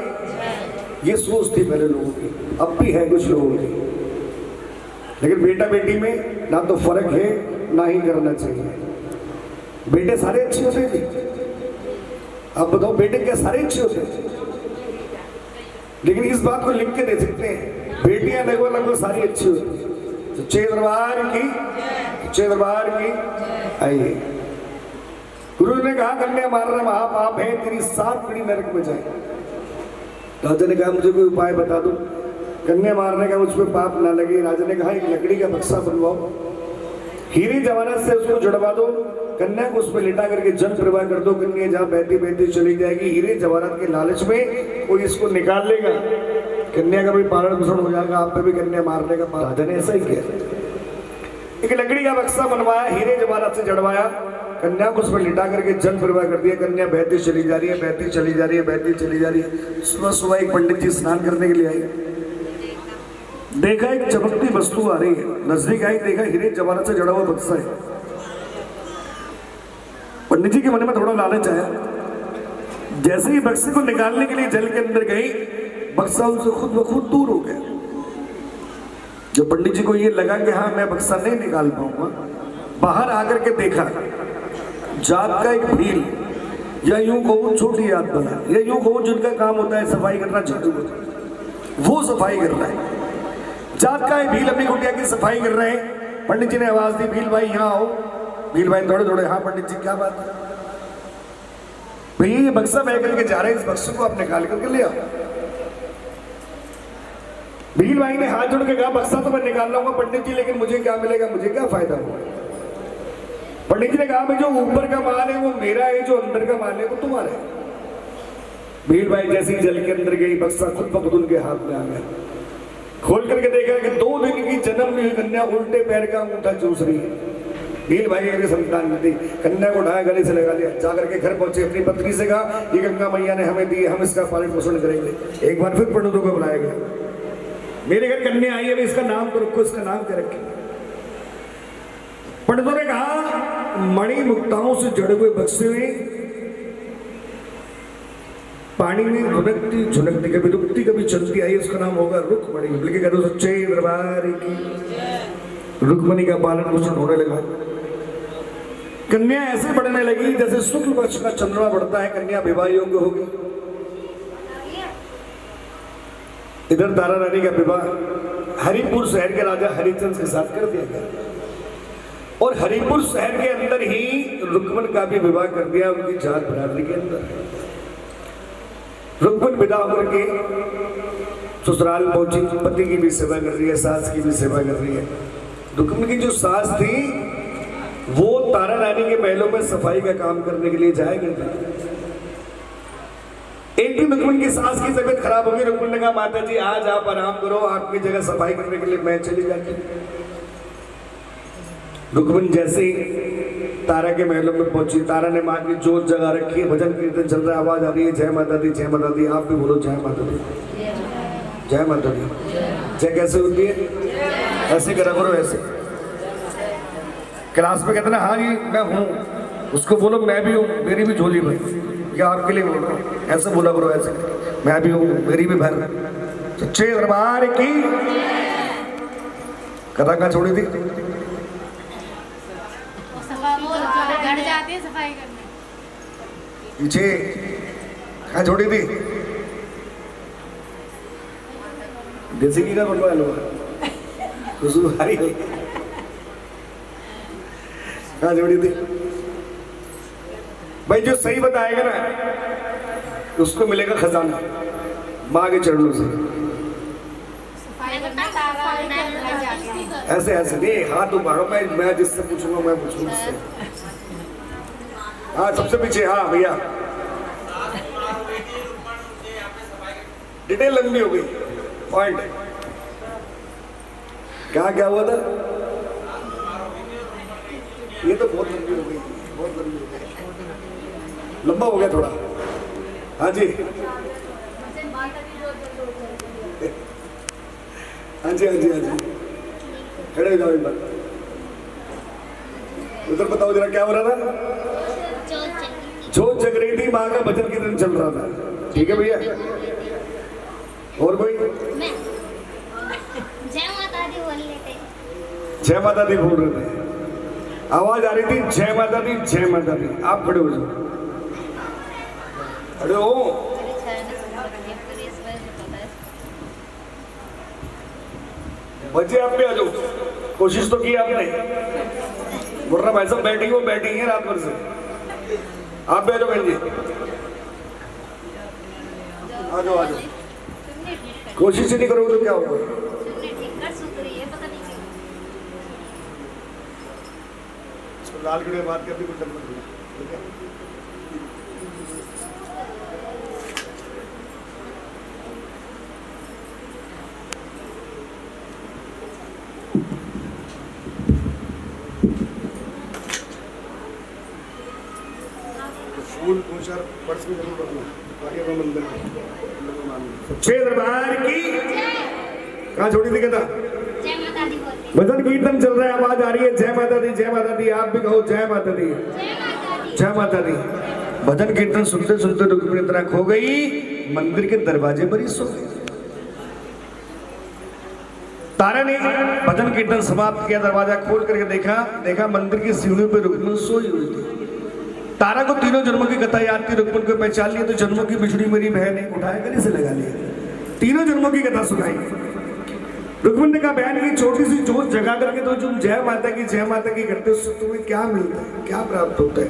ये सोच थी पहले लोगों की, अब भी है कुछ लोगों की। लेकिन बेटा बेटी में ना तो फर्क है ना ही करना चाहिए। बेटे सारे अच्छे होते हैं जी, आप बताओ बेटे क्या सारे अच्छे होते हैं? लेकिन इस बात को लिख के दे सकते हैं बेटियां लगभग सारी अच्छी होती है। सच्चे दरबार की, सच्चे दरबार की। आइए गुरु ने कहा कन्या मारना महापाप है, तेरी 7 पीढ़ी नरक में जाए। राजा ने कहा मुझे कोई उपाय बता दो, कन्या मारने का मुझ पर पाप ना लगे। राजा ने कहा एक लकड़ी का बक्सा बनवाओ, हीरे जवाहरात से उसको जुड़वा दो, कन्या को उस पर लिटा करके जल प्रवाह कर दो, कन्या जहाँ बहती बहती चली जाएगी। हीरे जवाहरात के लालच में कोई इसको निकाल लेगा, कन्या का भी पालन पोषण हो जाएगा, आप पे भी कन्या मारने का पाप। राजा ने ऐसा ही किया, एक लकड़ी का बक्सा बनवाया, हीरे जवाहरात से जड़वाया, कन्या को उस पर लिटा करके जल प्रवाह कर दिया। कन्या बहती चली जा रही है, बहती चली जा रही है, बहती चली जा रही है। सुबह सुबह एक पंडित जी स्नान करने के लिए आए, देखा एक चमकती वस्तु आ रही है, नजदीक आई, देखा हीरे जवाहरात से जड़ा हुआ बक्सा है। पंडित जी के मन में थोड़ा लालच आया, जैसे ही बक्से को निकालने के लिए जल के अंदर गई, बक्सा उनसे खुद ब खुद दूर हो गया। जब पंडित जी को ये लगा कि हाँ मैं बक्सा नहीं निकाल पाऊंगा, बाहर आकर के देखा जात का एक भील, या यूं कहूं छोटी जात बना, या यूं कहूं जिनका काम होता है सफाई करना, झाड़ू वो सफाई कर रहा है। जात का एक भील अपनी कुटिया की सफाई कर रहे हैं। पंडित जी ने आवाज दी भील भाई यहाँ आओ। भील भाई दौड़े दौड़े, हाँ पंडित जी क्या बात है? भैया ये बक्सा बह करके जा रहे हैं, इस बक्से को आप निकाल करके ले आओ। भील भाई ने हाथ जोड़ के कहा बक्सा तो मैं निकाल लाऊंगा पंडित जी, लेकिन मुझे क्या मिलेगा, मुझे क्या फायदा होगा? पंडित जी ने कहा भाई जो ऊपर का माल है वो मेरा है, जो अंदर का माल है वो तुम्हारा है। भील भाई जैसे ही जल के अंदर गई, बक्सा खुद ब खुद उनके हाथ में आ गया। खोल करके देखा कि 2 दिन की जन्म हुई कन्या उल्टे पैर का अंगूठा चूस रही है। भील भाई की संतान में थी, कन्या को उठाया गले से लगा लिया, जाकर के घर पहुंचे, अपनी पत्नी से कहा ये गंगा मैया ने हमें दी, हम इसका पालन पोषण करेंगे। एक बार फिर पंडितों को बुलाया गया, मेरे घर कन्या आई है, इसका नाम तो रखो, इसका नाम क्या रखें? पंडितों ने कहा मणि मुक्ताओं से जड़े हुए बक्से में पानी में रुनकती झुनकती, कभी रुकती कभी चलती आई, उसका नाम होगा रुक्मणी। बल्कि कह दो सच्चे दरबार की। रुक्मणी का पालन पोषण होने लगा। कन्या ऐसे बढ़ने लगी जैसे शुक्ल पक्ष का चंद्रमा बढ़ता है, कन्या विवाह योग्य होगी। इधर तारा रानी का विवाह हरिपुर शहर के राजा हरिचंद के साथ कर दिया गया, और हरिपुर शहर के अंदर ही रुक्मण का भी विवाह कर दिया, उनकी जात बरादरी के अंदर। रुक्मण विदा होकर के ससुराल पहुंची, पति की भी सेवा कर रही है, सास की भी सेवा कर रही है। रुक्मण की जो सास थी वो तारा रानी के महलों में सफाई का काम करने के लिए जाया करती। एक दिन रुक्मण की सास की तबीयत खराब हो गई। रुक्मण ने कहा माता जी आज आप आराम करो, आपकी जगह सफाई करने के लिए मैं चली जाती। रुक्मण जैसे ही तारा के महलों में पहुंची, तारा ने मां की जोत जगा रखी है, भजन कीर्तन चल रहा है, आवाज आ रही है जय माता दी जय माता दी। आप भी बोलो जय माता दी, जय माता दी। जय कैसे होती है? ऐसे करा करो, ऐसे क्लास में कहते ना हाँ जी मैं हूँ, उसको बोलो मैं भी हूँ, मेरी भी झोली भर। या आपके लिए बोल रहा हूँ, ऐसे बोला करो, ऐसे मैं भी हूँ, मेरी भी भर। सच्चे दरबार की कथा कहाँ छोड़ी थी? घर जाती है सफाई करने। पीछे कहाँ छोड़ी थी? देसी घी का बनवा लो, खुशबू आ रही है। कहाँ छोड़ी थी? भाई जो सही बताएगा ना उसको मिलेगा खजाना माँ के चरणों से। ऐसे ऐसे नहीं, हाथ उभारो, मैं जिससे पूछूंगा मैं पूछूंगा उससे। हाँ सबसे पीछे, हाँ भैया डिटेल लंबी हो गई, पॉइंट क्या हुआ था? ये तो बहुत लंबी हो गई, बहुत लंबी हो गई, लंबा हो गया थोड़ा। हाँ जी हाँ जी हाँ जी हाँ जी, खड़े हो जाओ एक बार। उधर बताओ जरा क्या हो रहा था? जोत जग रही थी, माँ का भजन कीर्तन चल रहा था। ठीक है भैया, और कोई? जय माता दी बोल रहे थे। जय माता दी बोल रहे थे, आवाज आ रही थी जय माता दी जय माता दी। आप खड़े हो जाओ, खड़े हो। बच्चे आप भी आ जाओ, कोशिश तो की आपने, वरना भाई साहब बैटिंग है रात भर से। आप भी आ जाओ बहन जी, आ जाओ आ जाओ। कोशिश ही नहीं करोगे तो क्या होगा? लाल किले बात करती कुछ ठीक है। फूल पूछा पर्स में जरूर रखना, मंदिर छह दरबार की कहाँ छोड़ी थी कहता? भजन कीर्तन चल रहा है, आवाज आ रही है जय माता दी जय माता दी। आप भी कहो जय माता दी जय माता दी। भजन कीर्तन सुनते सुनते रुक्मिणी इतना खो गई, मंदिर के दरवाजे पर ही सो गई। तारा ने भजन कीर्तन समाप्त किया, दरवाजा खोल करके देखा मंदिर की सीढ़ियों पर रुक्मिणी सोई हुई थी। तारा को तीनों जन्मों की कथा याद थी, रुक्मिणी को पहचान लिया तो जन्मों की बिछड़ी मेरी बहन है, उठाया गले से लगा लिया, तीनों जन्मों की कथा सुनाई। रुक्मिणी ने कहा बहन की छोटी सी जोत जगा करके तो तुम जय माता की करते हो, उससे तुम्हें क्या मिलता है, क्या प्राप्त होता है?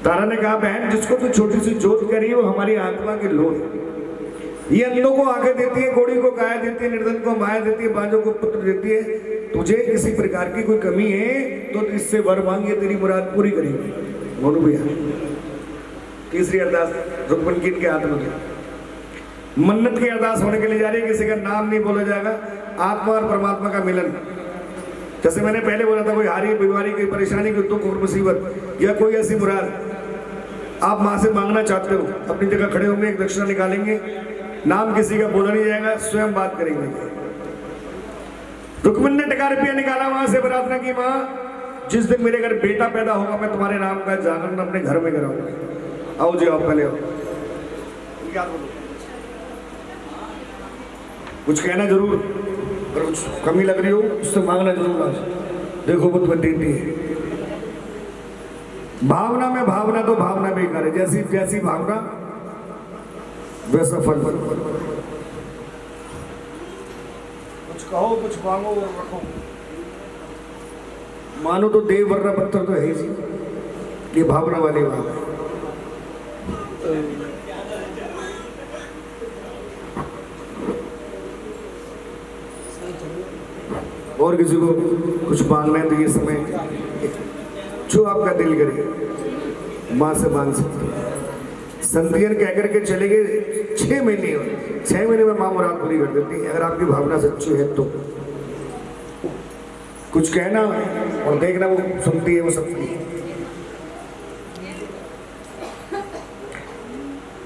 तारा ने कहा बहन जिसको तू छोटी सी जोत करी है वो हमारी आत्मा की लो है। ये अंधों को आंखें देती है, घोड़ी को काया देती है, निर्धन को माया देती है, बांझों को पुत्र देती है। तुझे किसी प्रकार की कोई कमी है तो इससे वर मांगिए, तेरी मुराद पूरी करेंगे। बोलो भैया, तीसरी अरदास रुक्मिणी की इनके हाथ में मन्नत की अरदास होने के लिए जा रही है। किसी का नाम नहीं बोला जाएगा, आत्मा और परमात्मा का मिलन। जैसे मैंने पहले बोला था, कोई हारी बीमारी, कोई परेशानी, कोई दुख और मुसीबत या कोई ऐसी मुराद आप माँ से मांगना चाहते हो, अपनी जगह खड़े होंगे, एक दक्षिणा निकालेंगे, नाम किसी का बोला नहीं जाएगा, स्वयं बात करेंगे। रुक्मिणी ने टका रुपया निकाला, वहां से प्रार्थना की माँ जिस दिन मेरे घर बेटा पैदा होगा मैं तुम्हारे नाम का जागरण अपने घर में कराऊंगा। आओ जी, आप पहले आओ। कुछ कहना जरूर, अगर कुछ कमी लग रही हो उससे मांगना जरूर। आज देखो बुद्ध देती है, भावना में भावना तो भावना बेकार है, जैसी जैसी भावना वैसा फल। कुछ कहो, कुछ मांगो और रखो। मानो तो देव वरना पत्थर तो है ही जी, ये भावना वाली बात है। और किसी को कुछ मांगना है तो ये समय जो आपका दिल करे माँ से मांग सकते हैं। संतियन कह करके चले गए 6 महीने, 6 महीने में माँ मुराद पूरी कर देती है, अगर आपकी भावना सच्ची है तो। कुछ कहना और देखना, वो सुनती है, वो सबकी।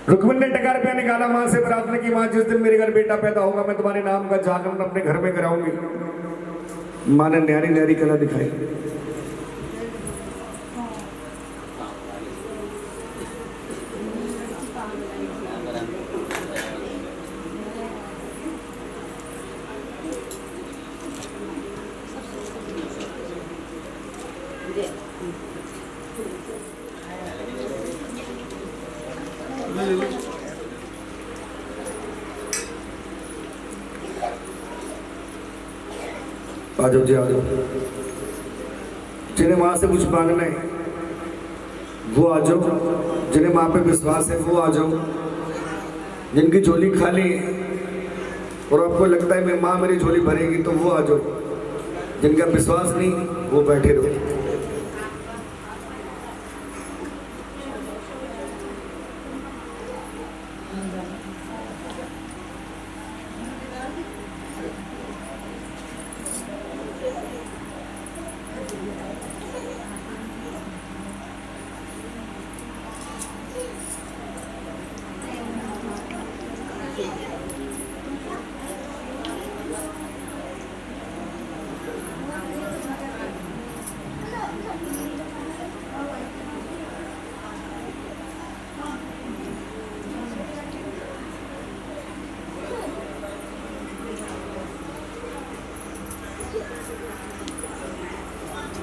रुक्मिणी ने टका रुपया निकाला, माँ से प्रार्थना की माँ जिस दिन मेरे घर बेटा पैदा होगा मैं तुम्हारे नाम का जागरण अपने घर में कराऊंगी। माँ ने न्यारी न्यारी कला दिखाई। आ जाओ जी, आ जाओ। जिन्हें माँ से कुछ मांगना है वो आ जाओ, जिन्हें माँ पे विश्वास है वो आ जाओ, जिनकी झोली खाली है और आपको लगता है मैं माँ मेरी झोली भरेगी तो वो आ जाओ, जिनका विश्वास नहीं वो बैठे रहो।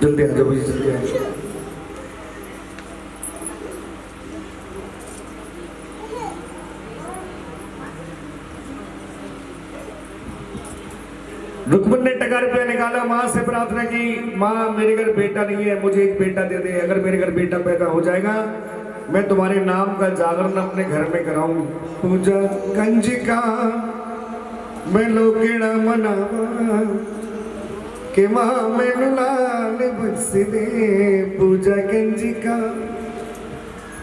जल्दी आ जाओ भाई, जल्दी आ जाओ। रुक्मन ने टका रुपया निकाला, माँ से प्रार्थना की, माँ मेरे घर बेटा नहीं है, मुझे एक बेटा दे दे, अगर मेरे घर बेटा पैदा हो जाएगा मैं तुम्हारे नाम का जागरण अपने घर में कराऊंगी। पूजा कंजिका मैं लोकेड़ा मनावा के माँ मैनू लाल बख्श दे, पूजा कंजिका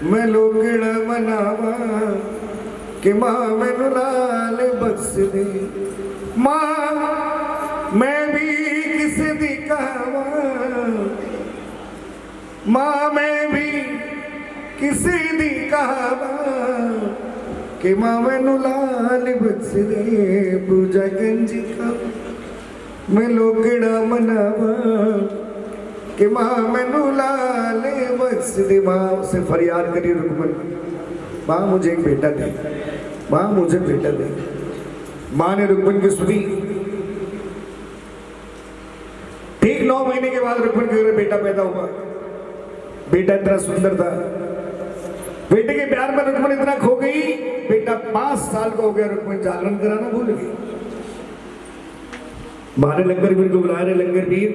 मैं लोकेड़ा मनावा के माँ मैनू लाल बख्श दे। माँ मैं भी किसी दी कहवा, माँ मैं भी किसी दी कहवा कि माँ मैनू लाल बख्श दे, पूजा कंजिका मैं लोकड़ा मनावा कि माँ मैनू लाल बख्श दे। माँ से फरियाद करी रुक्मन, माँ मुझे एक बेटा दे, माँ मुझे बेटा दे। माँ ने रुक्मन की सुनी। ठीक 9 महीने के बाद रुक्मन के घर में बेटा पैदा हुआ। बेटा इतना सुंदर था, बेटे के प्यार में रुक्मन इतना खो गई, बेटा 5 साल का हो गया, रुक्मन जागरण कराना भूल गई। माँ ने लंगरवीर को बुलाया, लंगरवीर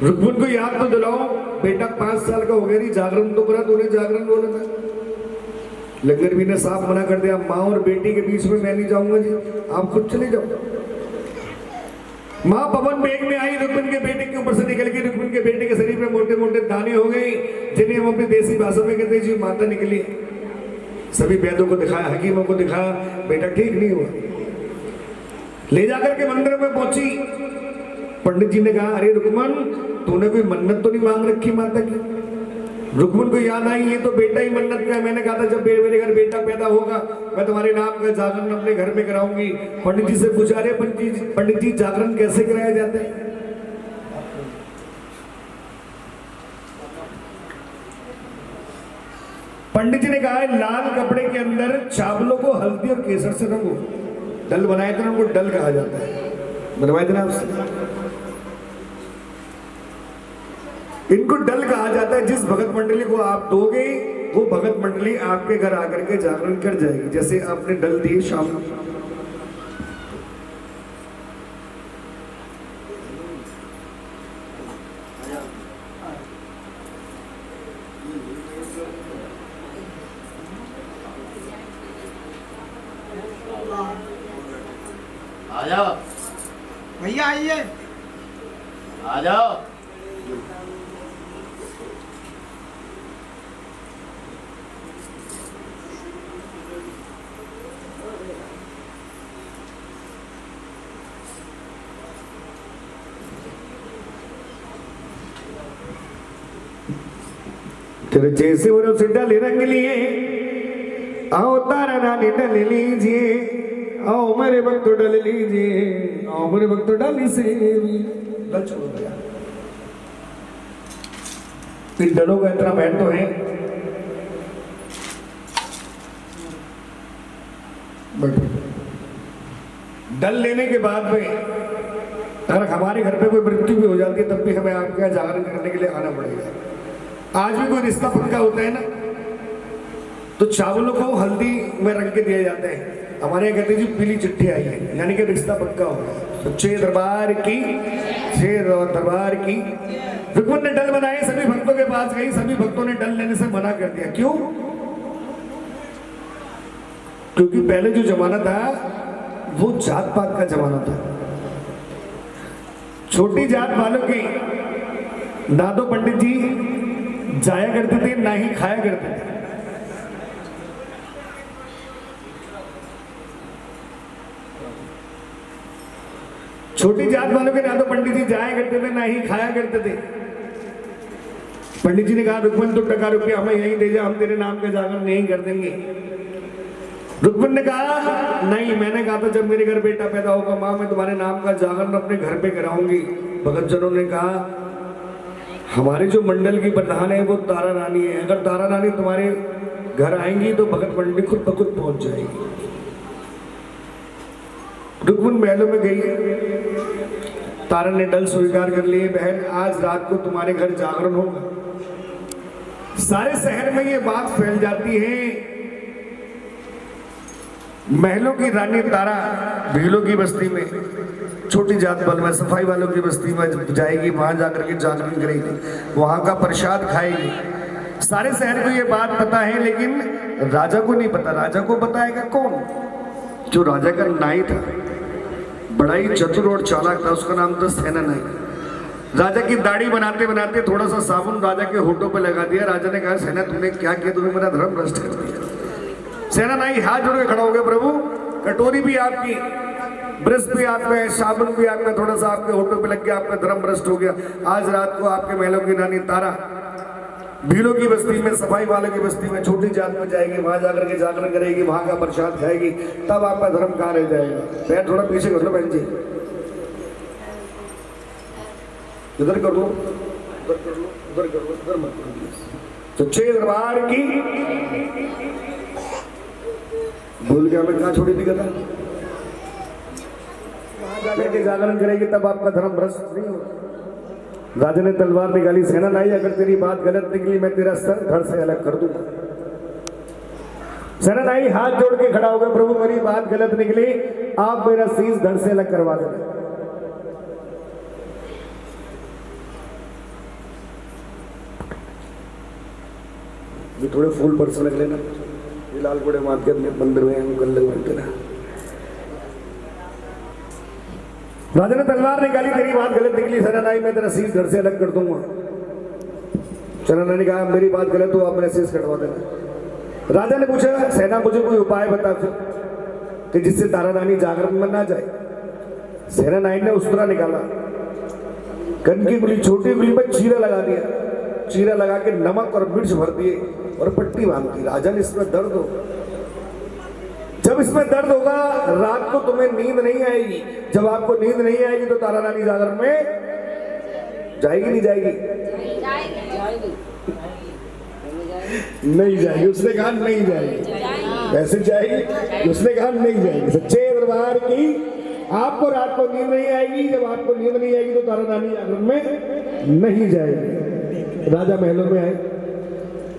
रुक्मन को याद तो दिलाओ, बेटा 5 साल का हो गया, नहीं जागरण तो करा, तूने जागरण बोला था। लंगरवीर ने साफ मना कर दिया, माँ और बेटी के बीच में मैं नहीं जाऊंगा जी, आप खुद चले जाओ। माँ पवन बेग में आई, रुक्मन के बेटे के ऊपर से निकल गई, रुक्मन के बेटे के शरीर में मोटे मोटे दाने हो गए, जिन्हें हम अपनी देसी भाषा में कहते जी माता निकली। सभी वैद्यों को दिखाया, हकीमों को दिखाया, बेटा ठीक नहीं हुआ। ले जाकर के मंदिर में पहुंची, पंडित जी ने कहा अरे रुक्मन तूने कोई मन्नत तो नहीं मांग रखी माता की। रुक्मन को याद आई ये तो बेटा ही मन्नत का है, मैंने कहा था जब मेरे घर बेटा पैदा होगा मैं तुम्हारे नाम का जागरण अपने घर में कराऊंगी। पंडित जी से पूछा रहे पंडित जी जागरण कैसे कराया जाता है? पंडित जी ने कहा है लाल कपड़े के अंदर चावलों को हल्दी और केसर से रंगो, डल बनाए थे उनको डल कहा जाता है, बनवाए थे ना आपसे, इनको डल कहा जाता है। जिस भगत मंडली को आप दोगे वो भगत मंडली आपके घर आकर के जागरण कर जाएगी, जैसे आपने डल दिए शाम को। आ जाओ भैया, आइए आ जाओ। तेरे जैसे वो से डल रंग लिए, आओ तारा रानी डल लीजिए, आओ मेरे भक्त डल लीजिए, आओ मेरे भक्त डल से डल छोड़ दिया। इन डलों का इतना महत्व है। डल लेने के बाद में अगर हमारे घर पे कोई मृत्यु भी हो जाती है तब भी हमें आपके यहाँ जागरण करने के लिए आना पड़ेगा। आज भी कोई रिश्ता पक्का होता है ना तो चावलों को हल्दी में रंग के दिए जाते हैं। हमारे यहाँ कहते हैं जी पीली चिट्ठी आई है, यानी कि रिश्ता पक्का होगा। सच्चे दरबार की, छे दरबार की। रुक्मन ने डल बनाए, सभी भक्तों के पास गई, सभी भक्तों ने डल लेने से मना कर दिया। क्यों? क्योंकि पहले जो जमाना था वो जात पात का जमाना था। छोटी जात वालों की ना तो पंडित जी जाया करते थे ना ही खाया करते थे। छोटी जात वालों के ना तो पंडित जी जाया करते थे ना ही खाया करते थे। पंडित जी ने कहा रुक्मन तो टका रुपया हमें यही दे जा, हम तेरे नाम का जागरण नहीं कर देंगे। रुक्मन ने कहा नहीं, मैंने कहा था जब मेरे घर बेटा पैदा होगा माँ मैं तुम्हारे नाम का जागरण अपने घर पे कराऊंगी। भगत जनों ने कहा हमारे जो मंडल की प्रधान है वो तारा रानी है, अगर तारा रानी तुम्हारे घर आएंगी तो भगत पंडित खुद ब खुद पहुंच जाएगी। रुक्मन महलों में गई, तारा ने डल स्वीकार कर लिए, बहन आज रात को तुम्हारे घर जागरण होगा। सारे शहर में ये बात फैल जाती है। महलों की रानी तारा भीलों की बस्ती में, छोटी जात बल में, सफाई वालों की बस्ती में जाएगी, वहां जाकर के जागरण करेगी, वहां का प्रसाद खाएगी। सारे शहर को ये बात पता है लेकिन राजा को नहीं पता। राजा को बताएगा कौन? जो राजा का नाई था, बड़ा ही चतुर और चालाक था, उसका नाम था सेनानाई। राजा की दाढ़ी बनाते बनाते थोड़ा सा साबुन राजा के होठों पे लगा दिया। राजा ने कहा सेना तूने क्या किया, तूने मेरा धर्म भ्रष्ट कर दिया। सेनानाई हाथ जोड़ के खड़ा हो गया, प्रभु कटोरी भी आपकी, ब्रश भी आप में, साबुन भी आप में, थोड़ा सा आपके होठों पे लग गया, आपका धर्म भ्रष्ट हो गया। आज रात को आपके महलों की रानी तारा भीलों की बस्ती में, सफाई वालों की बस्ती में, छोटी जात में जाएगी, वहां जाकर के जागरण करेगी, वहां का प्रसाद खाएगी, तब आपका धर्म कहाँ रह जाएगा। पैर थोड़ा पीछे कर लो बहन जी, इधर कर लो, उधर कर लो, उधर कर लो, इधर मत करो। सच्चे दरबार की भूल गया मैं कहाँ छोड़ी थी कथा। वहां जाकर के जागरण करेगी तब आपका धर्म भ्रष्ट नहीं होगा। राजा ने तलवार निकाली, सेनानाई अगर तेरी बात गलत निकली मैं तेरा सर धड़ से अलग कर दूंगा। सेनानाई हाथ जोड़ के खड़ा हो गया, प्रभु मेरी बात गलत निकली, आप मेरा शीश धड़ से अलग करवा देना। ये थोड़े फूल पर से लग लेना, ये लाल कोड़े मात के अपने मंदिर में कर लेना। राजा ने तलवार निकाली, तेरी बात गलत निकली सेनानाई, मैं तेरा शीश घर से अलग कर दूंगा। सेनानाई ने कहा मेरी बात गलत हो, आप मेरा शीश कटवा देना। राजा ने पूछा सेना मुझे कोई उपाय बता फिर कि जिससे तारा रानी जागरण में ना जाए। सेनानाई ने उस्तरा निकाला, गन की गुली, छोटी गुली में चीरा लगा दिया, चीरा लगा के नमक और मिर्च भर दिए और पट्टी बांध दी। राजा ने इसमें दर्द हो, जब इसमें दर्द होगा रात को तुम्हें नींद नहीं आएगी, जब आपको नींद नहीं आएगी तो तारा रानी जागरण में जाएगी नहीं जाएगी? नहीं जाएगी। उसने कहा नहीं जाएगी। वैसे जाएगी? उसने कहा नहीं जाएगी। सच्चे दरबार की आपको रात को नींद नहीं आएगी, जब आपको नींद नहीं आएगी तो तारा रानी जागरण में नहीं जाएगी। राजा महलों में आए,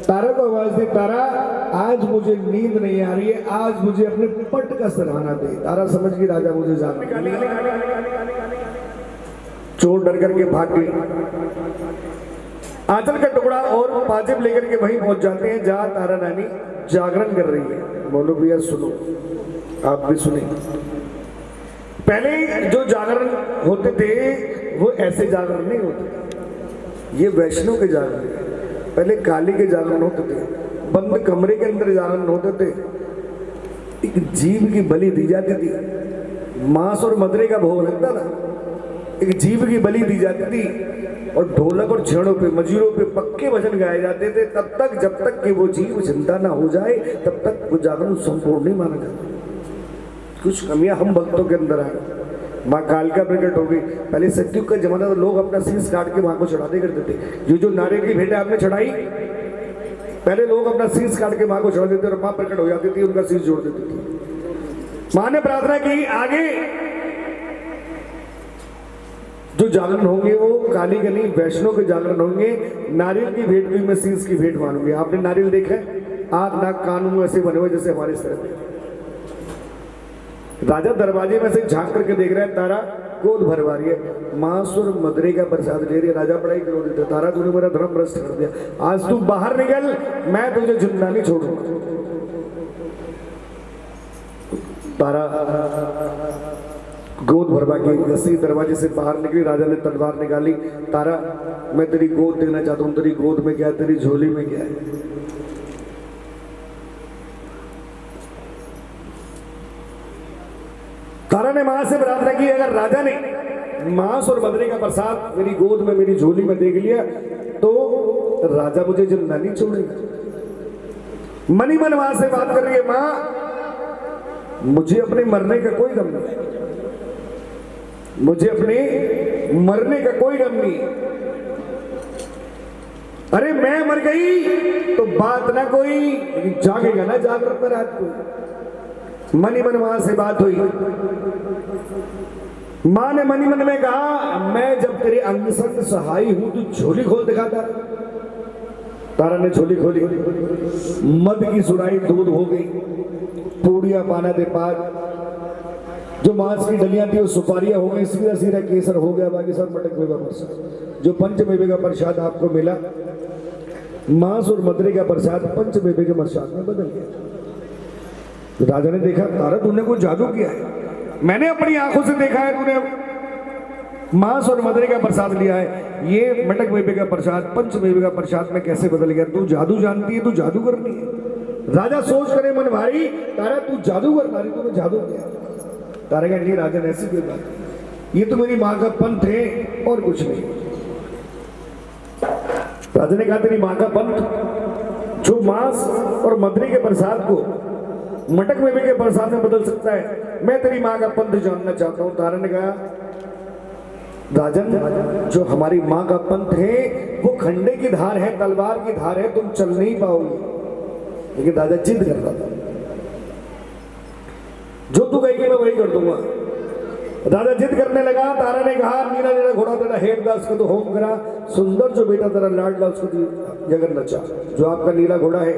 तारा को आवाज दी, तारा आज मुझे नींद नहीं आ रही है, आज मुझे अपने पट का सराहना दे। तारा समझ गई राजा मुझे जागरण। चोर डर करके भाग गए, आंचल का टुकड़ा और पाजेब लेकर के वहीं पहुंच जाते हैं जहां तारा रानी जागरण कर रही है। बोलो भैया सुनो, आप भी सुने। पहले जो जागरण होते थे वो ऐसे जागरण नहीं होते, ये वैष्णव के जागरण। पहले काली के जागरण होते थे, बंद कमरे के अंदर जागरण होते थे, एक जीव की बलि दी जाती थी, मांस और मदरे का भोग लगता था, एक जीव की बलि दी जाती थी और ढोलक और छेड़ों पे, मजीरों पे पक्के भजन गाए जाते थे। तब तक जब तक कि वो जीव जिंदा ना हो जाए तब तक वो जागरण संपूर्ण नहीं माना जाता। कुछ कमियां हम भक्तों के अंदर आए, माँ कालिका प्रकट हो गई। पहले सत्युग का जमाना तो लोग अपना शीश काट के माँ को चढ़ाते करते थे। जो नारियल की भेंट आपने चढ़ाई, पहले लोग अपना शीश काट के माँ को चढ़ा देते और माँ प्रकट हो जाती थी, उनका शीश जोड़ देती थी। माँ ने प्रार्थना की, आगे जो जागरण होंगे वो काली गली वैष्णव के जागरण होंगे। नारियल की भेंट भी मैं शीश की भेंट मानूंगी। आपने नारियल देखा है? आंख नाक कान मुंह ऐसे बने हुए जैसे हमारे सर पे। राजा दरवाजे में से झांक करके देख रहा है, तारा गोद भरवा रही है, मांस और मदरे का प्रसाद ले रही है। राजा बड़ा ही क्रोधित है, तारा तूने मेरा धर्म भ्रष्ट कर दिया, आज तू बाहर निकल, मैं तुझे जिंदा नहीं छोड़ूंगा। तारा गोद भरवा के रस्सी दरवाजे से बाहर निकली। राजा ने तलवार निकाली, तारा मैं तेरी गोद देखना चाहता हूँ, तेरी गोद में क्या है, तेरी झोली में क्या है। तारा ने मां से प्रार्थना की, अगर राजा ने मांस और मदरे का प्रसाद मेरी गोद में मेरी झोली में देख लिया तो राजा मुझे जिंदा नहीं छोड़ेगा। मनी मन मां से बात कर रही है, मां मुझे अपने मरने का कोई गम नहीं, मुझे अपने मरने का कोई गम नहीं। अरे मैं मर गई तो बात ना कोई, लेकिन जागेगा ना जागरण में रात को। मनी मन वहां से बात हुई। मां ने मनी मन में कहा, मैं जब तेरे अंग संग सहाय हूं तू झोली खोल दिखाता। तारा ने झोली खोली, मद की सुराई दूध हो गई, पूड़ियां पाना दे पार, जो मांस की डलियां थी वो सुपारियां हो गई, सीधा सीधा केसर हो गया, बाकी सब मटक मेवा प्रसाद। जो पंचमेवे का प्रसाद आपको मिला, मांस और मदरे का प्रसाद पंचमेवे के प्रसाद में बदल गया। राजा ने देखा, तारा तूने कोई जादू किया है, मैंने अपनी आंखों से देखा है, तूने मांस और मदरे का प्रसाद लिया है, ये मटक मेवे का प्रसाद पंचमेवे का प्रसाद में कैसे बदल गया? तू जादू जानती है, तू जादू करनी है। राजा सोच करे मन भारी, तारा तू जादूगर नारी, तूने जादू किया। तारा कहा नहीं राजन, ऐसी कोई बात, ये तो मेरी माँ का पंथ है और कुछ नहीं। राजा ने कहा, तेरी माँ का पंथ जो मांस और मदरे के प्रसाद को मटक मेवे के प्रसाद में बदल सकता है, मैं तेरी माँ का पंथ जानना चाहता हूं। तारा ने कहा, राजन जो हमारी माँ का पंथ है वो खंडे की धार है, तलवार की धार है, तुम चल नहीं पाओगे। लेकिन राजा जिद कर रहा था, जो तू कहेगी मैं वही कर दूंगा। राजा जिद करने लगा। तारा ने कहा, नीला नीला घोड़ा तेरा हेड दास को तो होम करा, सुंदर जो बेटा तेरा लाडला उसको जगन नचा। जो आपका नीला घोड़ा है,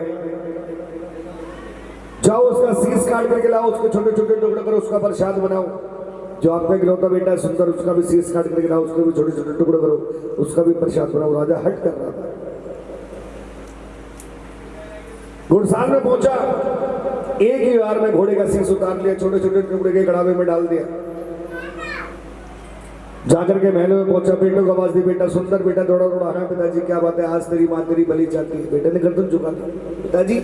जाओ उसका शीश काट करके लाओ, उसके छोटे छोटे टुकड़े करो, उसका प्रसाद बनाओ। जो आपका इकलौता बेटा है सुंदर, उसका भी शीश काट करके लाओ, उसके भी छोटे छोटे टुकड़े करो, उसका भी प्रसाद बनाओ। राजा हट कर रहा था। घुड़साल में पहुंचा, एक ही बार में घोड़े का शीश उतार लिया, छोटे छोटे टुकड़े के कड़ावे में डाल दिया। जाकर के महल में पहुंचा, बेटों को आवाज दी, बेटा सुंदर बेटा दौड़ा दौड़ा, हाँ पिताजी क्या बात है, आज तेरी माँ तेरी बलि चाहती है। बेटे ने गर्दन झुका दी, पिताजी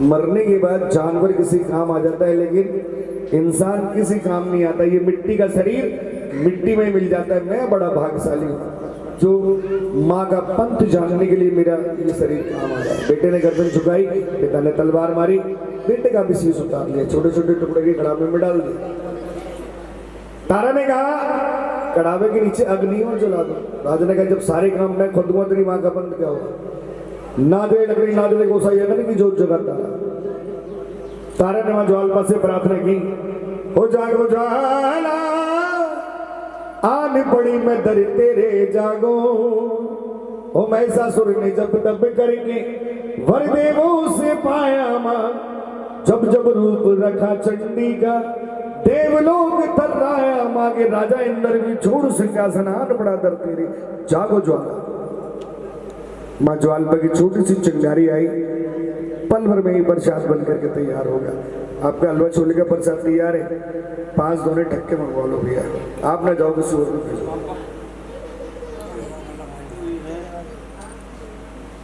मरने के बाद जानवर किसी काम आ जाता है लेकिन इंसान किसी काम नहीं आता। ये मिट्टी का शरीर मिट्टी में मिल जाता है, मैं बड़ा भाग्यशाली हूँ जो माँ का पंथ जानने के लिए मेरा ये शरीर काम आ रहा है। बेटे ने गर्दन झुकाई, पिता ने तलवार मारी, बेटे का भी शीश उतार लिया, छोटे छोटे टुकड़े के कड़ावे में डाल दिया। तारा ने कहा, कड़ावे के नीचे अग्नि और जला दो। राजा ने कहा, जब सारे काम मैं खुद दूंगा तेरी माँ का पंथ क्या होगा? ना दे लकड़ी ना दे गोसाई, अग्नि की जोत जगाता। तारा ने वहां ज्वालपा से प्रार्थना की, हो जागो ज्वाला आन पड़ी मैं दर तेरे जागो। ओ महिषासुर ने जब तब करके वर देवों से पाया मां, जब जब रूप रखा चंडी का देवलोक तर्राया मां के। राजा इंद्र भी छोड़ सिंहासन आन पड़ा दर तेरे, जागो ज्वाला। मां ज्वालपा की छोटी सी चिंगारी आई, पल भर में ही प्रसाद बन करके तैयार होगा। आपका हलवा छोले का प्रसाद तैयार है, 5 दोने ठक्के मंगवा लो भैया, आप ना जाओ किसी और को भेजो।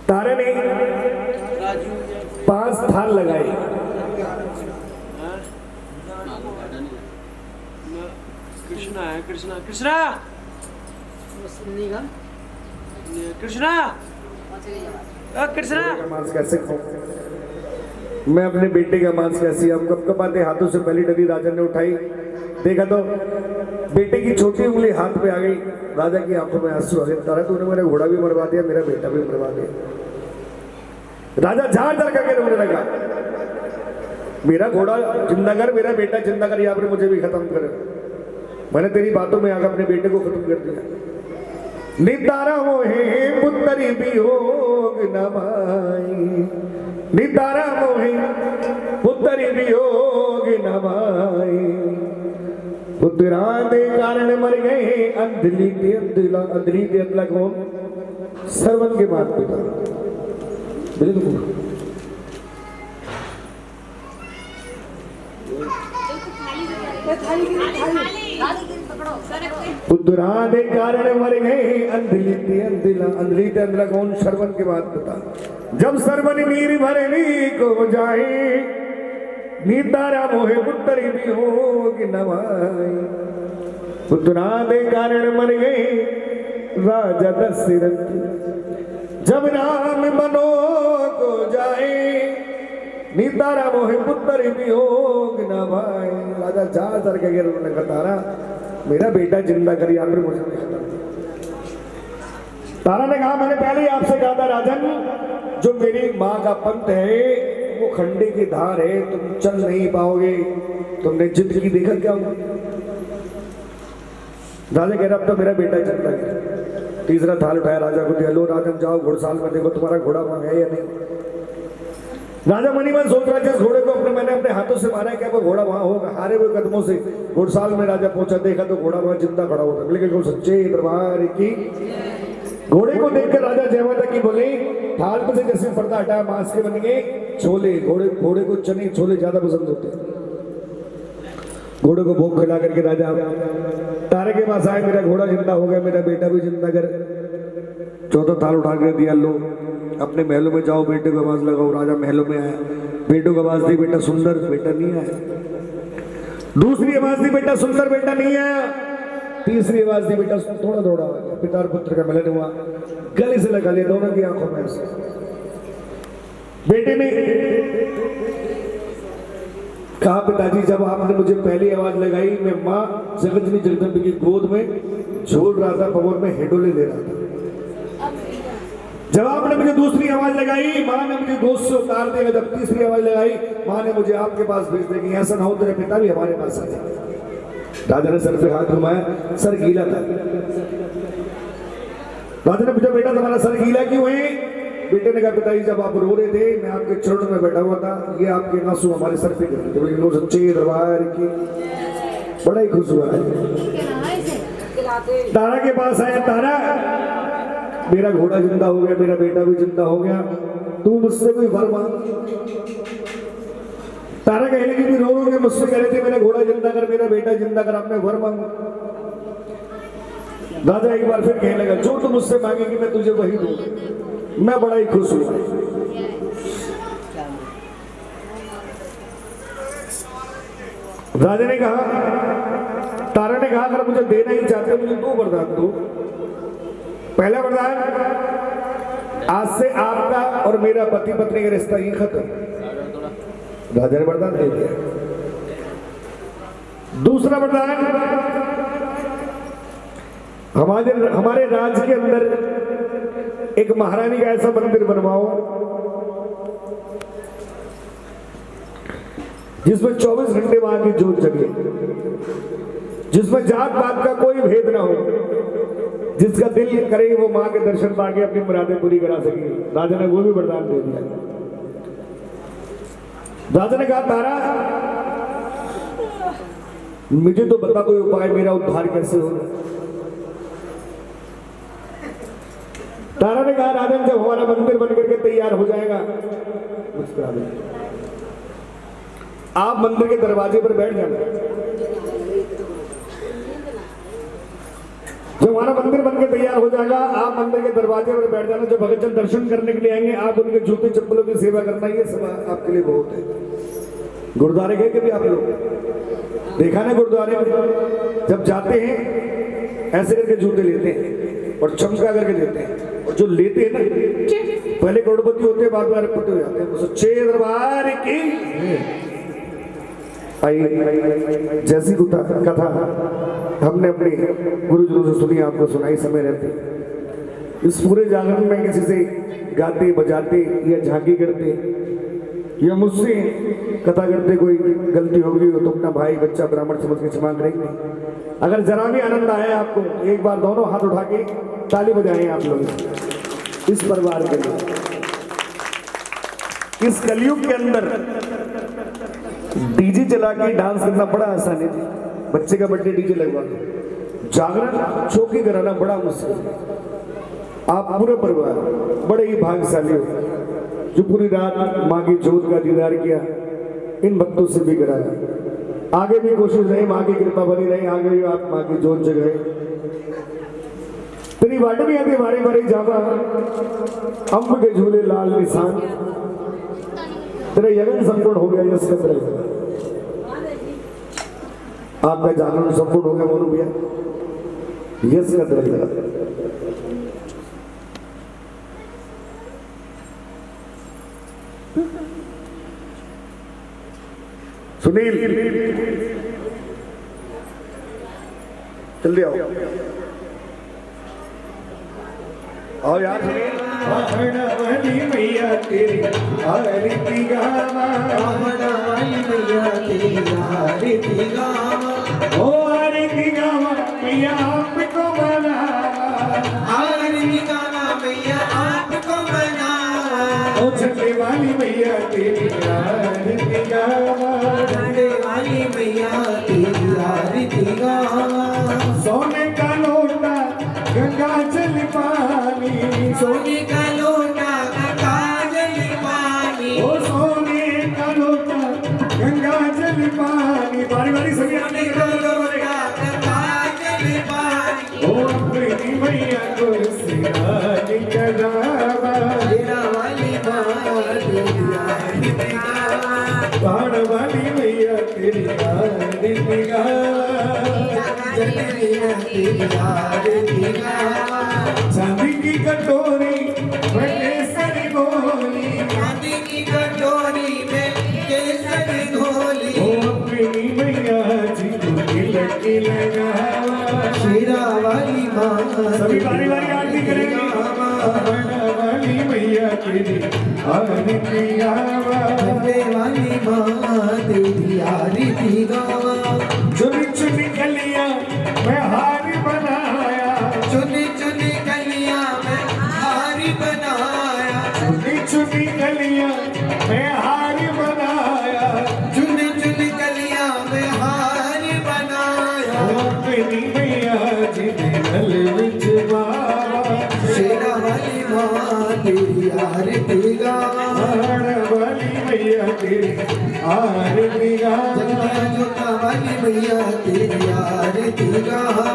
तारे ने 5 थाल लगाए, कृष्णा है, कृष्णा कृष्णा कृष्णा कृष्णा मांस कैसे खाऊं मैं, अपने बेटे का मांस कैसे? हम कब कब आते हाथों से पहली डली राजा ने उठाई, देखा तो बेटे की छोटी उंगली हाथ पे आ गई। राजा की आंखों में आंसू आ गए। तारा तूने मेरा घोड़ा भी मरवा दिया, मेरा बेटा भी मरवा दिया। राजा झाड़ झाड़ करके रोने लगा, मेरा घोड़ा जिंदा कर, मेरा बेटा जिंदा कर, या फिर मुझे भी खत्म कर। मैंने तेरी बातों में आकर अपने बेटे को खत्म कर दिया। नितारा मोहे पुत्री वियोग नमाई, नितारा मोहे पुत्री वियोग नमाई, पुत्रा दे कारण मर गए अंधली के अंधला, अंधली के अंधला कौन? सरवन के माता पिता। बिल्कुल पुत्रा दे कारण मर गए अंधली ते अंधला, अंधली ते अंधला कौन? सरवन के माता पिता। जब सरवन नीर भरनी को जाए नितारा मोहे पुत्री वियोग नवाई, पुत्रा दे कारण मर गए राजा दशरथ, जब राम बनो को जाए नितारा मोहे पुत्र वियोग नवाई। राजा जा सर के गिर उन्होंने कहा तारा मेरा बेटा जिंदा करिए, आपने मुझे नहीं खत्म। तारा ने कहा मैंने पहले ही आपसे कहा था राजन, जो मेरी माँ का पंथ है वो खंडे की धार है, तुम चल नहीं पाओगे, तुमने जिंदगी देखा क्या हुआ? राजा कह रहा अब तो मेरा बेटा जिंदा है। तीसरा थाल उठाया, राजा को दिया, लो राजन जाओ घोड़साल में देखो तुम्हारा घोड़ा वहां है या नहीं। राजा मनी मन सोच रहा जिस घोड़े को मैंने अपने हाथों से मारा है क्या वो घोड़ा वहां होगा? हारे हुए कदमों से घोड़साल में राजा पहुंचा, देखा तो घोड़ा वहां जिंदा खड़ा होता। लेकिन सच्चे दरबार की घोड़े को देखकर राजा जय माता की बोले, थाल पे से जैसे पर्दा हटाया मांस के बन गए छोले। घोड़े को चने छोले ज्यादा पसंद होते हैं। घोड़े को भोग खिला करके राजा तारे के पास आए, मेरा घोड़ा जिंदा हो गया, मेरा बेटा भी जिंदा कर। चौथा थाल उठा कर दिया, लो अपने महलों में जाओ, बेटे को आवाज लगाओ। राजा महलों में आया, बेटों को आवाज दी, बेटा सुंदर, बेटा नहीं आया। दूसरी आवाज दी, बेटा सुंदर, बेटा नहीं आया। तीसरी आवाज दी, बेटा थोड़ा थोड़ा। पिता और पुत्र का मिलन हुआ, गले से लगा लिया दोनों की आंखों में से। बेटे ने कहा पिताजी जब आपने मुझे पहली आवाज लगाई मैं माँ जगतजननी जगदम्बा की गोद में झूल रहा था, पवन में हेडोले ले रहा था। जब आपने मुझे दूसरी आवाज लगाई माँ ने मुझे गोद से उतार दिया। जब तीसरी आवाज लगाई माँ ने मुझे आपके पास भेज देगी, ऐसा ना हो तेरे पिता भी हमारे पास आ जाए। राजा ने सर पे हाथ घुमाया, सर गीला था। राजा ने पूछा बेटा तुम्हारा सर गीला क्यों है? बेटे ने कहा पिताजी जब आप रो रहे थे मैं आपके चरणों में बैठा हुआ था, ये आपके आंसू हमारे सर पे गिरे थे। लोग सच्चे दरबार की बड़ा ही खुश हुआ है। तारा के पास आया, तारा मेरा घोड़ा जिंदा हो गया, मेरा बेटा भी जिंदा हो गया, तू मुझसे कोई वर मांग। तारा कहने की भी रो रो के मुझसे कह रहे थे मेरा घोड़ा जिंदा कर, मेरा बेटा जिंदा कर, आपने वर मांग। राजा एक बार फिर कहने लगा जो तुम मुझसे मांगेगी मैं तुझे वही दूंगा। मैं बड़ा ही खुश हूं। राजा ने कहा, तारा ने कहा अगर मुझे देना ही चाहते मुझे दो वरदान दो। पहला वरदान आज से आपका और मेरा पति पत्नी का रिश्ता ही खत्म। राजा ने वरदान दे दिया। दूसरा वरदान हमारे राज्य के अंदर एक महारानी का ऐसा मंदिर बनवाओ जिसमें 24 घंटे वहां की जोत जगे, जिसमें जात पात का कोई भेद ना हो, जिसका दिल करे वो मां के दर्शन पाके अपनी मुरादें पूरी करा सके। राजा ने वो भी वरदान दे दिया। राजा ने कहा तारा मुझे तो बता कोई उपाय, मेरा उद्धार कैसे हो। तारा ने कहा राजन जब हमारा मंदिर बनकर के तैयार हो जाएगा मुस्कुरा दे, आप मंदिर के दरवाजे पर बैठ जाना। जब हमारा मंदिर बनकर तैयार हो जाएगा आप मंदिर के दरवाजे पर बैठ जाना। जब भगतजन दर्शन करने के लिए आएंगे आप उनके जूते चप्पलों की सेवा करना, ये सब आपके लिए बहुत है। गुरुद्वारे गए कभी आप लोग देखा ना, गुरुद्वारे में जब जाते हैं ऐसे करके जूते लेते हैं और चमका करके लेते हैं, और जो लेते हैं ना पहले करोड़पति होते हैं बाद में अरबपति हो जाते हैं। सच्चे दरबार की जैसी कथा हमने अपने गुरुजनों से सुनी, आपको सुनाई समय रहते। इस पूरे जागरण में किसी से गाते बजाते या झांकी करते या मुझसे कथा करते कोई गलती होगी तो अपना भाई बच्चा ब्राह्मण समझ के क्षमा करेंगे। अगर जरा भी आनंद आया आपको एक बार दोनों हाथ उठा के ताली बजाएं आप लोग इस परिवार के लिए। इस कलयुग के अंदर डीजे चला के डांस करना बड़ा आसान है जी। बच्चे का बर्थडे डीजे लगवा दो, जागरण चौकी कराना बड़ा मुश्किल है। आप पूरे परिवार बड़े ही भाग्यशाली हो जो पूरी रात माँ की जोत का दीदार किया, इन भक्तों से भी कराया। आगे भी कोशिश रही, माँ की कृपा बनी रही, आगे भी आप माँ की जोत जगाए। तेरी वाट भी आती बारी बारी जावा, अम्ब के झूले लाल निशान, तेरा यगन संपूर्ण हो गया यश का। आपका जागरण संपूर्ण हो गया मोनू भैया, यश का तरह लगा। सुनील जल्दी आओ यार। वाली मैया तेरी आरती गावा, वाली मैया तेरी आरती गावा, ओ आरती गावा मैया आपको बनावा, आरती गावा मैया आपको बनावा, ओ झंडे वाली मैया तेरी आरती गावा, झंडे वाली मैया तेरी आरती गावा, सोने का लोटा गंगा जल पानी, सोने का लोटा गंगा जल पानी, ओ सोने का लोटा गंगा जल पानी, बारी बारी सभी आने का लोटा गंगा जल पानी, ओ अपनी मैया को सिराज करावा, तेरा वाली बाण वाली मैया तेरी आरती गावा, चांदी की कटोरी में केसरी घोली, चांदी की कटोरी में केसरी घोली, ओ अपनी मैया जी को तिलक लगावा, शेरा वाली माँ सभी बारी बारी आरती करेंगे। वाली मैया तेरी आरती गावा, वाली माँ तेरी आरती गावा, चुनी चुनी कलियां मैं हारी बनाया, चुनी चुनी कलियां मैं हारी बनाया, चुनी चुनी कलियां मैं हारी बनाया, चुनी चुनी कलियां मैं हारी बनाया, अपनी मैया जी ने गल विच बावा, शेरा वाली माँ तेरी आरती गावा, वाली मैया तेरी आरती गावा, जोता वाली मैया तेरी आरती गावा,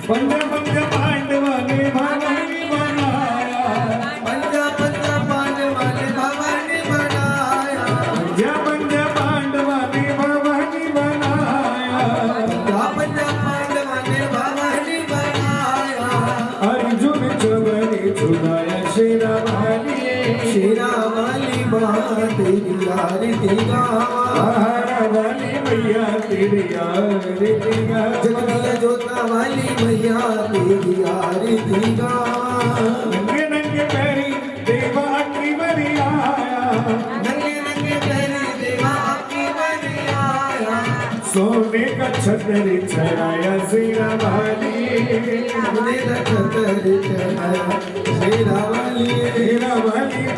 पंच पंच पांडवा ने भवानी बनाया, पंच पंच पांडवा ने भवानी बनाया, पंच पंच पांडवा ने भवानी बनाया, पंच पांडवा ने भवानी बनाया, अर्जुन चवनी चुनाया शेरा वाली माँ तेरी आरती गावा, वाली मैया तेरी आरती गावा, जगदीश जोता वाली मैया तेरी आरती गावा, नंगे नंगे पैरी देवा की बरी आया, नंगे नंगे पैरी देवा की बरी आया, सोने का छतरी चढ़ाया शेरा वाली, सोने का छतरी चढ़ाया शेरा वाली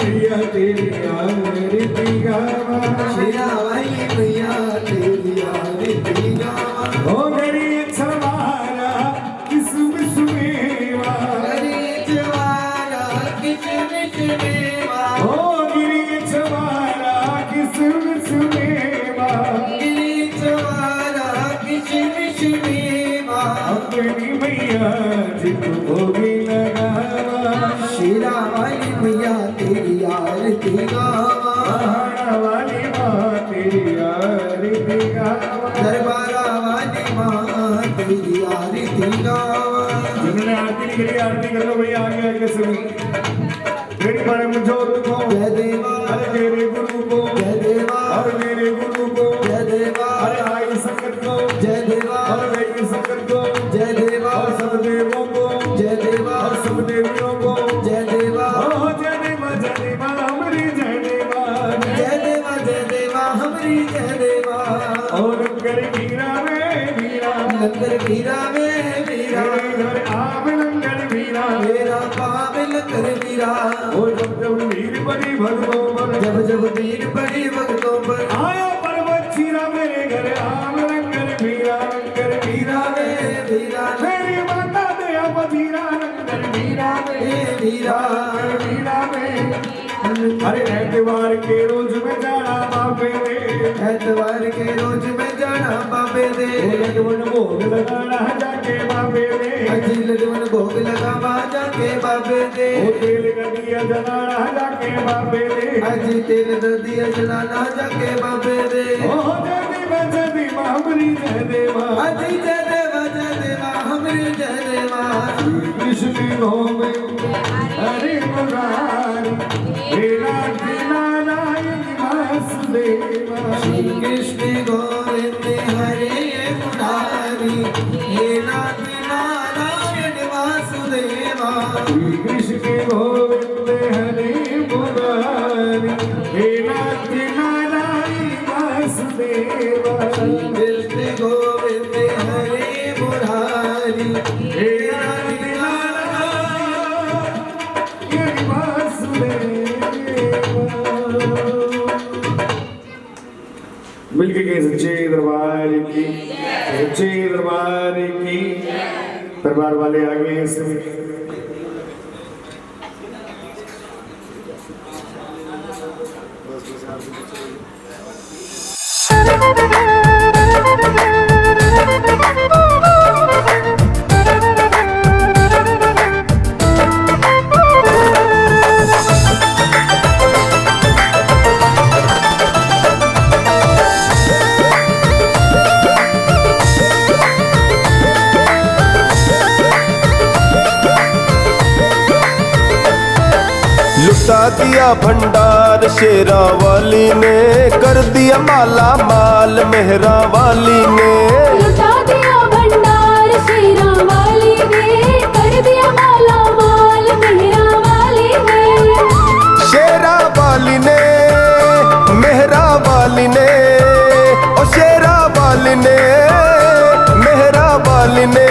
मैया तेरी आरती गावा, शेरा वाली मैया तेरी आरती गावा, हो गरी छवारा किसमिस मेवा, गरी छवारा किसमिस मेवा, हो गिरी छवारा किसमिस मेवा, गिरी छवारा किसमिस मेवा, अपनी मैया जी को भोगी लगावा, शेरा वाली मैया तेरी आरती गावा, वाली माँ तेरी आरती गावा, दरबारा वाली माँ तेरी आरती गावा, जिन्होंने आरती के लिए आरती कर लो भैया, आगे आगे सुनी मेरी परम जोत को जय देवा, अरे मेरे गुरु को जय देवा, और मेरे गुरु को जय देवा, अरे आई संकट को जय देवा, और गई संकट को जय देवा, और सब देवों को जय देवा, और सब देवियों को जय देवा, जय देवा हमारी जय देवा, जय देवा हमारी जय देवा, और लंगर वीरा में वीरा, लंगर वीरा में वीरा, घर आवन कर मीरा वो जब जब वीर बड़ी भक्तों पर जब जब वीर बड़ी भक्तों पर आया पर्वत चीरा मेरे घर आम रंगर मीरा मीरा मेरी माता दया बधीरा रंगर मीरा में अरे एतवार के रोज में जाना बाबे दे एतवार के रोज में जाना बाबे दे लडवन भोग लगाना जाके बाबे दे अजी लडवन भोग लगावा जाके बाबे दे तेल का दिया जलाना जाके बाबे दे अजी तेल दिया जलाना जाके बाबे दे ओ जय देवा हमरी जय देवा अजी जय देवा हमरी जय देवा कृष्ण नोम हरे मुरारी मेरा नारायण वासुदेवा श्री कृष्ण गोविंद हरे मुरारी हे नाथ नारायण वासुदेवा श्री कृष्ण गोविंद हरे मुरारी हे नाथ नारायण वासुदेवा कृष्ण गोविंद हरे मुरारी हे नाथ नारायण वासुदेवा। मिलके के सच्चे दरबार की दरबार वाले आगे से लुटा दिया भंडार शेरा वाली ने, कर दिया माला माल मेहरा वाली ने। लुटा दिया भंडार शेरा वाली ने, कर दिया माला माल मेहरा वाली ने। शेरा वाली ने मेहरा वाली ने, ओ शेरा वाली ने मेहरा वाली ने।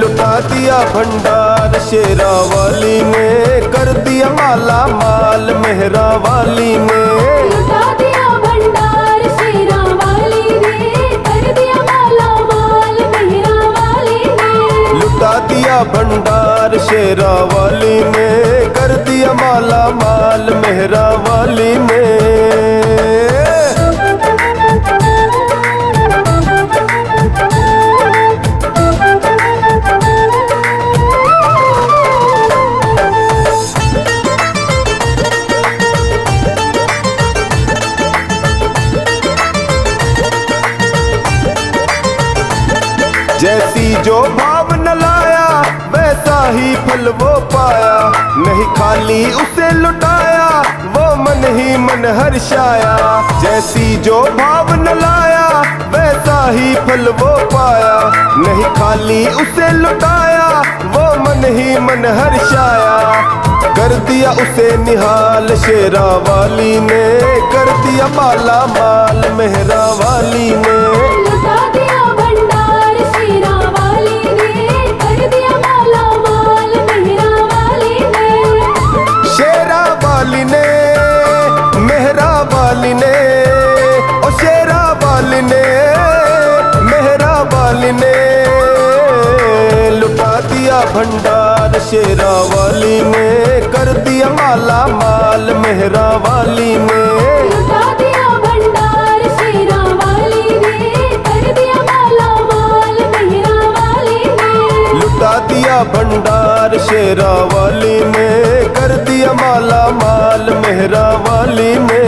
लुटा दिया भंडार शेरा वाली ने, कर दिया माला माल मेहरा वाली ने। लुटा दिया भंडार शेरा वाली ने, कर दिया माला माल मेहरा वाली ने। लुटा दिया भंडार शेरा वाली ने, कर दिया माला माल मेहरा वाली ने। जैसी जो भाव न लाया वैसा ही फल वो पाया, नहीं खाली उसे लुटाया वो मन ही मन हर्षाया। जैसी जो भाव न लाया वैसा ही फल वो पाया, नहीं खाली उसे लुटाया वो मन ही मन हर्षाया। कर दिया उसे निहाल शेरा वाली ने, कर दिया माला माल मेहरा वाली ने। लुटा दिया भंडार शेरा वाली ने, कर दिया माला माल मेहरा वाली ने। शेरा वाली ने मेहरा वाली ने, ओ शेरा वाली ने मेहरा वाली ने। लुटा दिया भंडार शेरा वाली ने, कर दिया माला माल मेहरा वाली ने। लुटा दिया भंडार शेरा वाली ने, कर दिया माला माल मेहरा वाली ने। लुटा दिया भंडार शेरा वाली ने, कर दिया माला माल मेहरा वाली ने।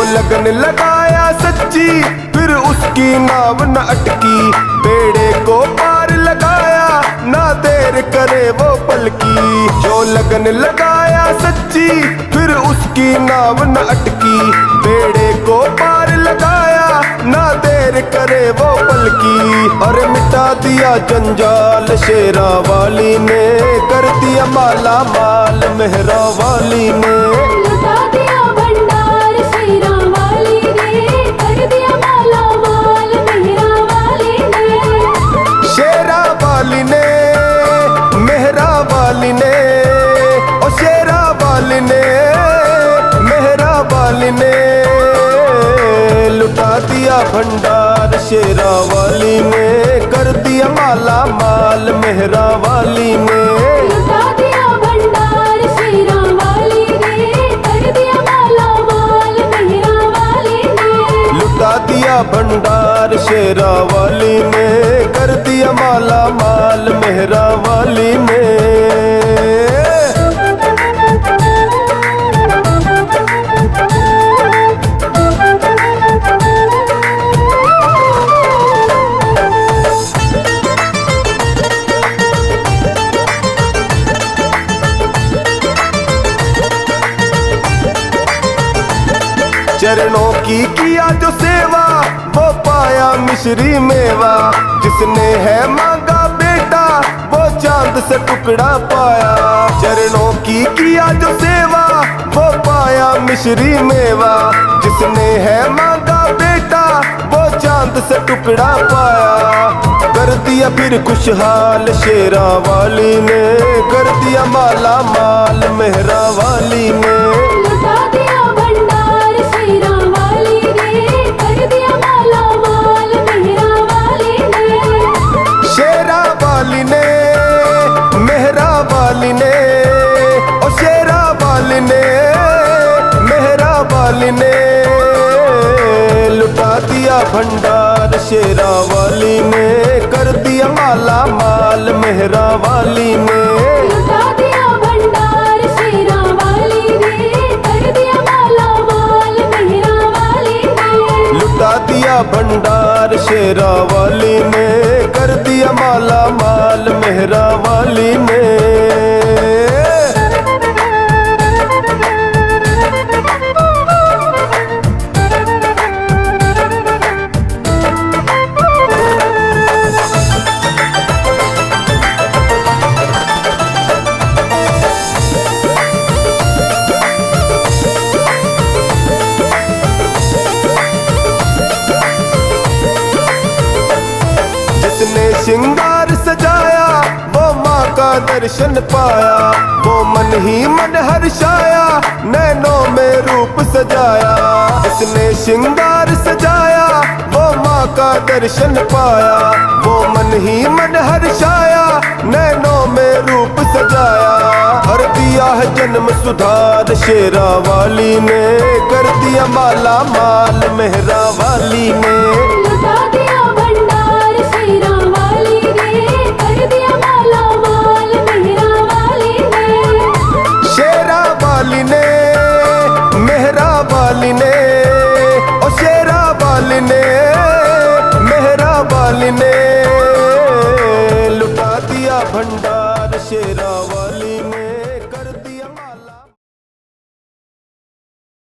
लगन लगाया सच्ची फिर उसकी नाव न अटकी, बेड़े को पार लगाया ना देर करे वो पलकी। जो लगन लगाया सच्ची फिर उसकी नाव न अटकी। बेड़े को पार लगाया ना देर करे वो पलकी। अरे मिटा दिया जंजाल शेरा वाली ने, कर दिया माला माल मेहरा वाली ने। लुटा दिया भंडार शेरा वाली ने, कर दिया माला माल मेहरा वाली ने। शेरा वाली ने मेहरा वाली ने, ओ शेरा वाली ने मेहरा वाली ने। लुटा दिया भंडार शेरा वाली ने, कर दिया माला माल मेहरा वाली ने। लुटा दिया भंडार शेरा वाली ने, कर दिया माला माल मेहरा वाली ने। लुटा दिया भंडार शेरा वाली ने, कर दिया माला माल मेहरा वाली ने। चरणों की किया जो सेवा वो पाया मिश्री मेवा। जिसने है मांगा बेटा वो चांद से टुकड़ा पाया। चरणों की किया जो सेवा वो पाया मिश्री मेवा। जिसने है मांगा बेटा वो चांद से टुकड़ा पाया। कर दिया फिर खुशहाल शेरा वाली ने, कर दिया माला माल मेहरा वाली ने। लुटा दिया भंडार शेरा वाली ने, कर दिया माला माल मेहरा वाली ने। शेरा वाली ने मेहरा वाली ने, ओ शेरा वाली ने मेहरा वाली ने। लुटा दिया भंडार शेरा वाली ने, कर दिया माला माल मेहरा वाली ने। लुटा दिया भंडार शेरा वाली ने, कर दिया माला माल मेहरा वाली ने। लुटा दिया भंडार शेरा वाली ने, कर दिया माला माल मेहरा वाली ने। जिसने श्रृंगार सजाया वो माँ का दर्शन पाया। वो मन ही मन हर्षाया नैनों में रूप सजाया। जिसने श्रृंगार सजाया वो माँ का दर्शन पाया। वो मन ही मन हर्षाया नैनों में रूप सजाया। हर दिया है जन्म सुधार शेरा वाली ने, कर दिया माला माल मेहरा वाली ने।